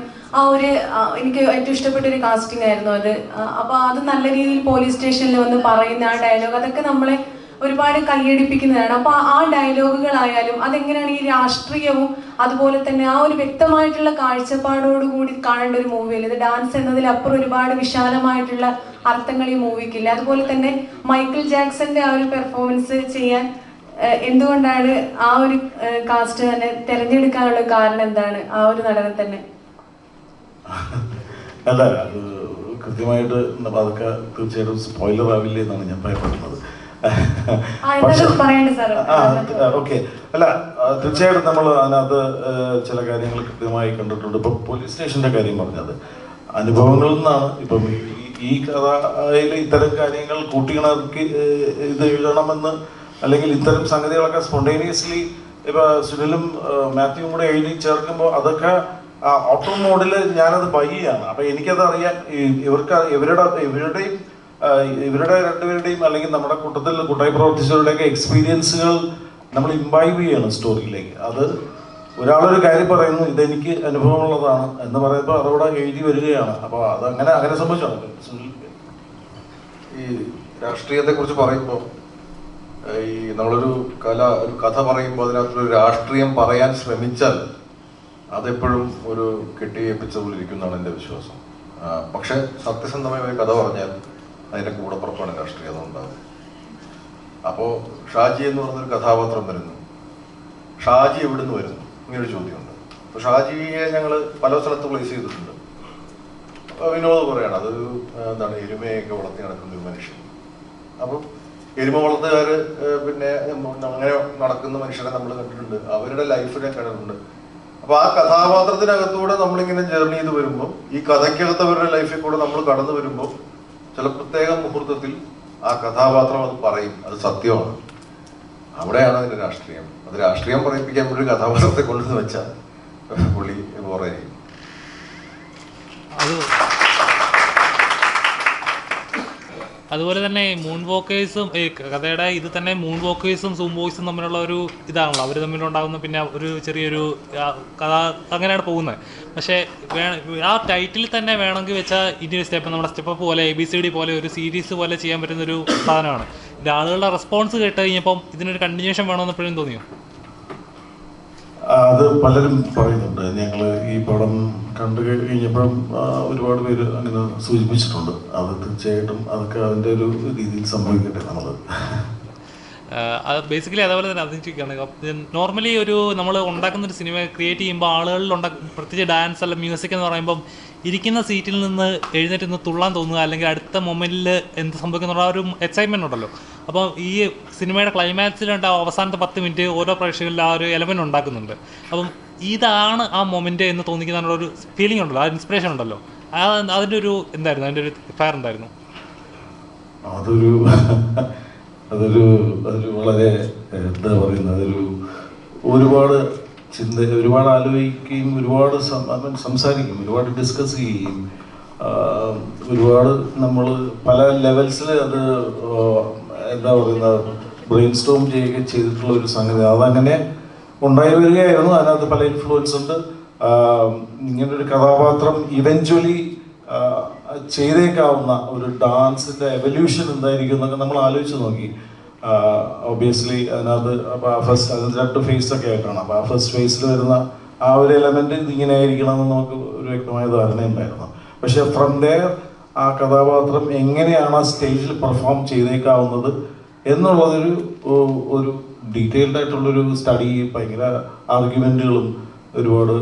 എനിക്ക് ഏറ്റവും ഇഷ്ടപ്പെട്ട ഒരു കാസ്റ്റിംഗ് ആയിരുന്നു അത്. അപ്പോൾ അത് നല്ല രീതിയിൽ പോലീസ് സ്റ്റേഷനിൽ വന്ന് പറയുന്ന ആ ഡയലോഗ്, അതൊക്കെ നമ്മളെ ഒരുപാട് കൈയടിപ്പിക്കുന്നതാണ്. അപ്പോൾ ആ ഡയലോഗുകളായാലും അതെങ്ങനെയാണ് ഈ രാഷ്ട്രീയവും അതുപോലെ തന്നെ ആ ഒരു വ്യക്തമായിട്ടുള്ള കാഴ്ചപ്പാടോടുകൂടി കാണേണ്ട ഒരു മൂവിയല്ല ഇത്. ഡാൻസ് എന്നതിലപ്പുറം ഒരുപാട് വിശാലമായിട്ടുള്ള അർത്ഥങ്ങൾ ഈ മൂവിക്കില്ല. അതുപോലെ തന്നെ മൈക്കിൾ ജാക്സന്റെ ആ ഒരു പെർഫോമൻസ് ചെയ്യാൻ എന്തുകൊണ്ടാണ് ആ ഒരു കാസ്റ്റ് തന്നെ തിരഞ്ഞെടുക്കാനുള്ള കാരണം എന്താണ്? ആ ഒരു നടനെ തന്നെ അല്ല, അത് കൃത്യമായിട്ട് അതൊക്കെ തീർച്ചയായിട്ടും സ്പോയിലർ ആവില്ലേ എന്നാണ് ഞാൻ ഭയപ്പെടുന്നത്. ഓക്കെ. അല്ല, തീർച്ചയായിട്ടും നമ്മൾ അതിനകത്ത് ചില കാര്യങ്ങൾ കൃത്യമായി കണ്ടിട്ടുണ്ട്. ഇപ്പം പോലീസ് സ്റ്റേഷന്റെ കാര്യം പറഞ്ഞത് അനുഭവങ്ങളിൽ നിന്നാണ്. ഇപ്പം ഈ കഥയിൽ ഇത്തരം കാര്യങ്ങൾ കൂട്ടിയിണക്കി ഇത് എഴുതണമെന്ന്, അല്ലെങ്കിൽ ഇത്തരം സംഗതികളൊക്കെ സ്പോണ്ടേനിയസ്ലി ഇപ്പൊ സുനിലും മാത്യുവും കൂടെ എഴുതി ചേർക്കുമ്പോൾ അതൊക്കെ ഓട്ടോ മോഡിൽ ഞാനത് ബയ്യാണ്. അപ്പൊ എനിക്കത് അറിയാം. ഇവരുടെ രണ്ടുപേരുടെയും അല്ലെങ്കിൽ നമ്മുടെ കൂട്ടത്തിൽ കൂട്ടായി പ്രവർത്തിച്ചവരുടെയൊക്കെ എക്സ്പീരിയൻസുകൾ നമ്മൾ ഇംബൈബ് ചെയ്യണം സ്റ്റോറിയിലേക്ക്. അത് ഒരാളൊരു കാര്യം പറയുന്നു, ഇതെനിക്ക് അനുഭവമുള്ളതാണ് എന്ന് പറയുമ്പോൾ അതവിടെ എഴുതി വരികയാണ്. അപ്പൊ അത് അങ്ങനെ സംഭവിച്ചാണ്. ഈ രാഷ്ട്രീയത്തെ കുറിച്ച് പറയുമ്പോൾ ഈ നമ്മളൊരു കഥ പറയുമ്പോൾ അതിനകത്തൊരു രാഷ്ട്രീയം പറയാൻ ശ്രമിച്ചാൽ അതെപ്പോഴും ഒരു കെട്ടിയേപ്പിച്ച പോലെ ഇരിക്കുന്നതാണ് എൻ്റെ വിശ്വാസം. പക്ഷെ സത്യസന്ധമായ കഥ പറഞ്ഞാൽ അതിൻ്റെ കൂടപ്പുറപ്പാണ് രാഷ്ട്രീയം അതുണ്ടാകും. അപ്പോൾ ഷാജി എന്ന് പറഞ്ഞൊരു കഥാപാത്രം വരുന്നു. ഷാജി എവിടെ നിന്ന് വരുന്നു ഇങ്ങനൊരു ചോദ്യമുണ്ട്. അപ്പോൾ ഷാജിയെ ഞങ്ങൾ പല സ്ഥലത്ത് പ്ലേസ് ചെയ്തിട്ടുണ്ട്. അപ്പോൾ വിനോദ് പറയാണ് അതൊരു എന്താണ് എരുമയൊക്കെ വളർത്തി നടക്കുന്ന ഒരു മനുഷ്യൻ. അപ്പം എരുമ വളർത്തുകാർ പിന്നെ അങ്ങനെ നടക്കുന്ന മനുഷ്യരെ നമ്മൾ കണ്ടിട്ടുണ്ട്, അവരുടെ ലൈഫിനെ കണ്ടിട്ടുണ്ട്. അപ്പൊ ആ കഥാപാത്രത്തിനകത്തൂടെ നമ്മളിങ്ങനെ ജേർണി ചെയ്ത് വരുമ്പോൾ, ഈ കഥയ്ക്കകത്തവരുടെ ലൈഫിൽ കൂടെ നമ്മൾ കടന്നു വരുമ്പോൾ ചില പ്രത്യേക മുഹൂർത്തത്തിൽ ആ കഥാപാത്രം അത് പറയും, അത് സത്യമാണ്. അവിടെയാണ് അതിന്റെ രാഷ്ട്രീയം. അത് രാഷ്ട്രീയം പറയിപ്പിക്കാൻ ഒരു കഥാപാത്രത്തെ കൊണ്ടുവന്ന് വെച്ചാൽ പുള്ളി പോറായിരിക്കും. അതുപോലെ തന്നെ മൂൺ വോക്കേഴ്സും കഥയുടെ ഇത് തന്നെ മൂൺ വോക്കേഴ്സും സൂം ബോയ്സും തമ്മിലുള്ള ഒരു ഇതാണല്ലോ, അവർ തമ്മിലുണ്ടാകുന്ന പിന്നെ ഒരു ചെറിയൊരു കഥ അങ്ങനെയാണ് പോകുന്നത്. പക്ഷേ ആ ടൈറ്റിൽ തന്നെ വേണമെങ്കിൽ വെച്ചാൽ ഇനി ഒരു സ്റ്റെപ്പ്, നമ്മുടെ സ്റ്റെപ്പ് പോലെ ABCD പോലെ ഒരു സീരീസ് പോലെ ചെയ്യാൻ പറ്റുന്നൊരു സാധനമാണ്. ഇതിൻ്റെ ആളുകളുടെ റെസ്പോൺസ് കേട്ട് കഴിഞ്ഞപ്പം ഇതിനൊരു കണ്ടിന്യൂഷൻ വേണമെന്ന് എപ്പോഴും തോന്നിയോ? അത് പലരും പറയുന്നുണ്ട്. ഞങ്ങൾ ഈ പടം കണ്ടു കഴിഞ്ഞപ്പോഴും ഒരുപാട് പേര് അങ്ങനെ സൂചിപ്പിച്ചിട്ടുണ്ട്. അത് തീർച്ചയായിട്ടും അതൊക്കെ അതിൻ്റെ ഒരു രീതിയിൽ സംഭവിക്കട്ടെ. നമ്മൾ ബേസിക്കലി അതേപോലെ തന്നെ അത് ചോദിക്കുകയാണ്. നോർമലി നമ്മൾ ഉണ്ടാക്കുന്നൊരു സിനിമ ക്രിയേറ്റ് ചെയ്യുമ്പോൾ ആളുകളിൽ പ്രത്യേകിച്ച് ഡാൻസ് അല്ല മ്യൂസിക് എന്ന് പറയുമ്പം ഇരിക്കുന്ന സീറ്റിൽ നിന്ന് എഴുന്നേറ്റ് നിന്ന് തുള്ളാൻ തോന്നുക, അല്ലെങ്കിൽ അടുത്ത മൊമെൻറ്റിൽ എന്ത് സംഭവിക്കുന്നുള്ള ഒരു എക്സൈറ്റ്മെൻറ്റ് ഉണ്ടല്ലോ. അപ്പോൾ ഈ സിനിമയുടെ ക്ലൈമാക്സിലുണ്ട് അവസാനത്തെ 10 മിനിറ്റ് ഓരോ പ്രേക്ഷകരിൽ ആ ഒരു എലമെൻറ്റ് ഉണ്ടാക്കുന്നുണ്ട്. അപ്പം ഇതാണ് ആ മൊമെൻറ്റ് എന്ന് തോന്നിക്കുന്ന ഒരു ഫീലിംഗ് ഉണ്ടല്ലോ, ആ ഇൻസ്പിറേഷൻ ഉണ്ടല്ലോ. അതിൻ്റെ ഒരു എന്തായിരുന്നു, അതിൻ്റെ ഒരു ഫയർ എന്തായിരുന്നു? അതൊരു വളരെ എന്താ പറയുന്നത്, ഒരുപാട് ഒരുപാട് ആലോചിക്കുകയും ഒരുപാട് സംസാരിക്കും, ഒരുപാട് ഡിസ്കസ് ചെയ്യുകയും ഒരുപാട് നമ്മൾ പല ലെവൽസിൽ അത് എന്താ പറയുന്നത് ബ്രെയിൻ സ്റ്റോം ചെയ്യുകയും ചെയ്തിട്ടുള്ള ഒരു സംഗതി. അതങ്ങനെ ഉണ്ടായി വരികയായിരുന്നു. അതിനകത്ത് പല ഇൻഫ്ലുവൻസ് ഉണ്ട്. ഇങ്ങനൊരു കഥാപാത്രം ഇവഞ്ച്വലി ചെയ്തേക്കാവുന്ന ഒരു ഡാൻസിൻ്റെ എവല്യൂഷൻ എന്തായിരിക്കും എന്നൊക്കെ നമ്മൾ ആലോചിച്ച് നോക്കി. ഒബിയസ്ലി അതിനകത്ത് അതിന് 2 ഫേസൊക്കെ ആയിട്ടാണ്. അപ്പോൾ ആ ഫസ്റ്റ് ഫേസിൽ വരുന്ന ആ ഒരു എലമെൻറ്റ് ഇതിങ്ങനെ ആയിരിക്കണം എന്ന് നമുക്ക് ഒരു വ്യക്തമായ ധാരണയുണ്ടായിരുന്നു. പക്ഷെ ഫ്രം ദെയർ ആ കഥാപാത്രം എങ്ങനെയാണ് ആ സ്റ്റേജിൽ പെർഫോം ചെയ്തേക്കാവുന്നത് എന്നുള്ളതൊരു ഡീറ്റെയിൽഡ് ആയിട്ടുള്ളൊരു സ്റ്റഡി, ഭയങ്കര ആർഗ്യുമെൻറ്റുകളും ഒരുപാട്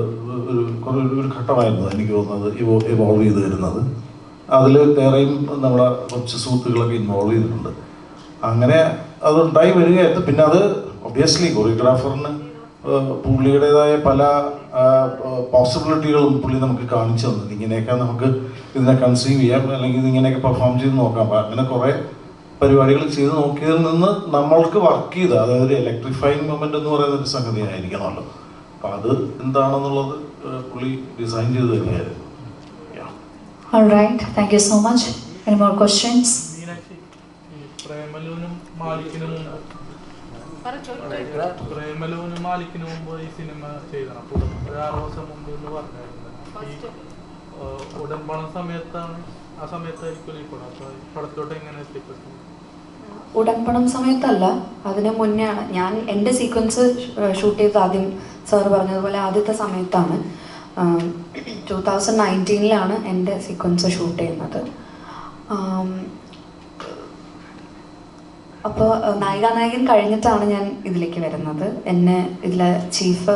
ഒരു ഘട്ടമായിരുന്നു എനിക്ക് തോന്നുന്നത് ഇവോൾവ് ചെയ്ത് വരുന്നത്. അതിൽ വേറെയും നമ്മുടെ കുറച്ച് സുഹൃത്തുക്കളൊക്കെ ഇൻവോൾവ് ചെയ്തിട്ടുണ്ട്. അങ്ങനെ അതുണ്ടായി വരികയായിരുന്നു. പിന്നെ അത് ഒബ്വിയസ്ലി കൊറിയോഗ്രാഫറിന് പുള്ളിയുടേതായ പല പോസിബിലിറ്റികളും പുള്ളി നമുക്ക് കാണിച്ചു തന്നത്. ഇങ്ങനെയൊക്കെ നമുക്ക് ഇതിനെ കൺസീവ് ചെയ്യാം, അല്ലെങ്കിൽ ഇതിങ്ങനെയൊക്കെ പെർഫോം ചെയ്ത് നോക്കാം. അപ്പം അങ്ങനെ കുറേ പരിപാടികൾ ചെയ്ത് നോക്കിയതിൽ നിന്ന് നമ്മൾക്ക് വർക്ക് ചെയ്ത, അതായത് ഒരു ഇലക്ട്രിഫൈങ് മൊമെന്റ് എന്ന് പറയുന്ന ഒരു സംഗതി ആയിരിക്കണമല്ലോ. അപ്പം അത് എന്താണെന്നുള്ളത് പുള്ളി ഡിസൈൻ ചെയ്ത് തന്നെയായിരുന്നു. Alright, thank you so much. Any more questions? പ്രേമലുവിനും മാലിക്കിനും മുമ്പ് ഈ സിനിമ ചെയ്തതാണ്. അപ്പോൾ ഒരു 6 വർഷം മുമ്പ് എന്ന് പറഞ്ഞായിരുന്നു. ഈ ഉടമ്പണം സമയത്താണ്, ആ സമയത്തായിരിക്കും ഈ പടം. അപ്പോൾ പടത്തോട്ട് എങ്ങനെ എത്തിപ്പെട്ടു? ഉടമ്പണം സമയത്തല്ല, അതിന് മുന്നെയാണ്. ഞാൻ എൻ്റെ സീക്വൻസ് ഷൂട്ട് ചെയ്തത് ആദ്യം സാർ പറഞ്ഞതുപോലെ ആദ്യത്തെ സമയത്താണ്. 2019 എൻ്റെ സീക്വൻസ് ഷൂട്ട് ചെയ്യുന്നത്. അപ്പോൾ നായികാനായകൻ കഴിഞ്ഞിട്ടാണ് ഞാൻ ഇതിലേക്ക് വരുന്നത്. എന്നെ ഇതിലെ ചീഫ്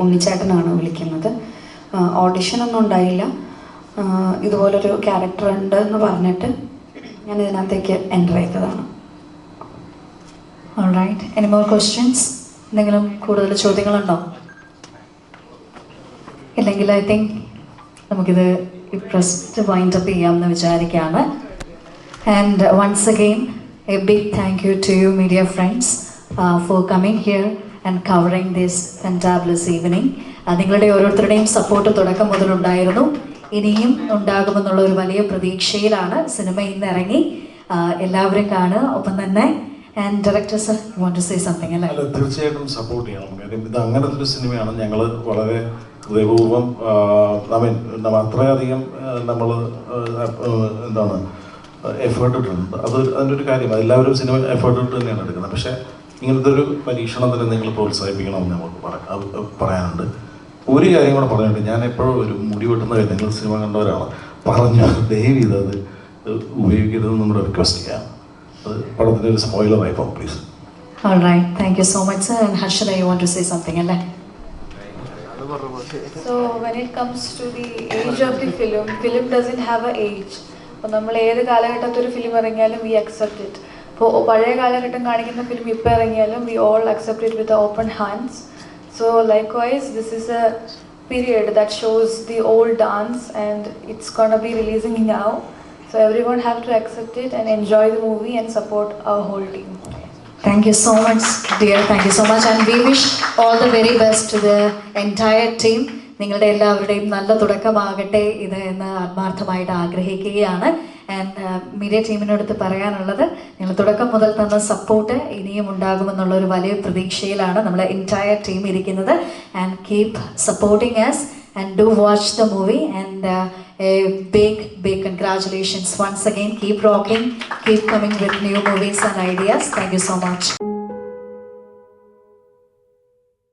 ഉണ്ണിച്ചേട്ടനാണ് വിളിക്കുന്നത്. ഓഡിഷനൊന്നും ഉണ്ടായില്ല. ഇതുപോലൊരു ക്യാരക്ടർ ഉണ്ട് എന്ന് പറഞ്ഞിട്ട് ഞാൻ ഇതിനകത്തേക്ക് എൻ്റർ ചെയ്തതാണ്. Alright, any more questions? എന്തെങ്കിലും കൂടുതൽ ചോദ്യങ്ങളുണ്ടോ? ഇല്ലെങ്കിൽ ഐ തിങ്ക് നമുക്കിത് പ്രസ്റ്റ് വൈൻഡ് അപ്പ് ചെയ്യാമെന്ന് വിചാരിക്കുകയാണ്. And once again a big thank you to you media friends for coming here and covering this fantabulous evening. നിങ്ങളുടെ ഓരോരുത്തരുടെയും സപ്പോർട്ട് തുടക്കം മുതലുണ്ടായിരുന്നു, ഇനിയും ഉണ്ടാകുമെന്നുള്ള ഒരു വലിയ പ്രതീക്ഷയിലാണ്. സിനിമ ഇന്ന് ഇറങ്ങി, എല്ലാവരും കാണുക. ഒപ്പം തന്നെ and director sir want to say something അല്ലേ? അല്ല, തീർച്ചയായിട്ടും സപ്പോർട്ട് ചെയ്യണം. കാര്യം ഇത് അങ്ങനത്തെ ഒരു സിനിമയാണ്. ഞങ്ങൾ വളരെ ഹൃദയപൂർവ്വം അത്രയധികം നമ്മൾ എന്താണ് എഫേർട്ട് ഇട്ടിട്ടുണ്ട്. അതിൻ്റെ ഒരു കാര്യം, എല്ലാവരും സിനിമ എഫേർട്ട് ഇട്ട് തന്നെയാണ് എടുക്കുന്നത്. പക്ഷേ ഇങ്ങനത്തെ ഒരു പരീക്ഷണത്തിന് നിങ്ങൾ പ്രോത്സാഹിപ്പിക്കണമെന്ന് നമുക്ക് പറയാനുണ്ട്. ഒരു കാര്യം കൂടെ പറഞ്ഞിട്ട്, ഞാൻ എപ്പോഴും ഒരു മുടി വെട്ടുന്ന നിങ്ങൾ സിനിമ കണ്ടവരാണ്, പറഞ്ഞു ദയവ് ചെയ്തത് ഉപയോഗിക്കരുതെന്ന് നമ്മൾ റിക്വസ്റ്റ് ചെയ്യാം. അത് പടത്തിൻ്റെ ഒരു സ്പോയിലറായിപ്പോൾ please. Alright, thank you so much sir. And Harshada, you want to say something അല്ലേ? So when it comes to the age of the film doesn't have an age. അപ്പോൾ നമ്മൾ ഏത് കാലഘട്ടത്തിൽ ഒരു ഫിലിം ഇറങ്ങിയാലും വി അക്സെപ്റ്റ് ഇറ്റ്. ഇപ്പോൾ പഴയ കാലഘട്ടം കാണിക്കുന്ന ഫിലിം ഇപ്പോൾ ഇറങ്ങിയാലും we all accept it with open hands. So likewise, this is a period that shows the old dance and it's gonna be releasing now. So everyone have to accept it and enjoy the movie and support our whole team. Thank you so much dear, thank you so much and we wish all the very best to the entire team. നിങ്ങളുടെ എല്ലാവരുടെയും നല്ല തുടക്കമാകട്ടെ ഇത് എന്ന് ആത്മാർത്ഥമായിട്ട് ആഗ്രഹിക്കുകയാണ്. And media ടീമിനടുത്ത് പറയാനുള്ളത്, നിങ്ങൾ തുടക്കം മുതൽ തന്ന സപ്പോർട്ട് ഇനിയും ഉണ്ടാകുമെന്നുള്ള ഒരു വലിയ പ്രതീക്ഷയിലാണ് നമ്മുടെ എൻറ്റയർ ടീം ഇരിക്കുന്നത്. And keep supporting us and do watch the movie and a big congratulations once again. Keep rocking, keep coming with new movies and ideas. Thank you so much.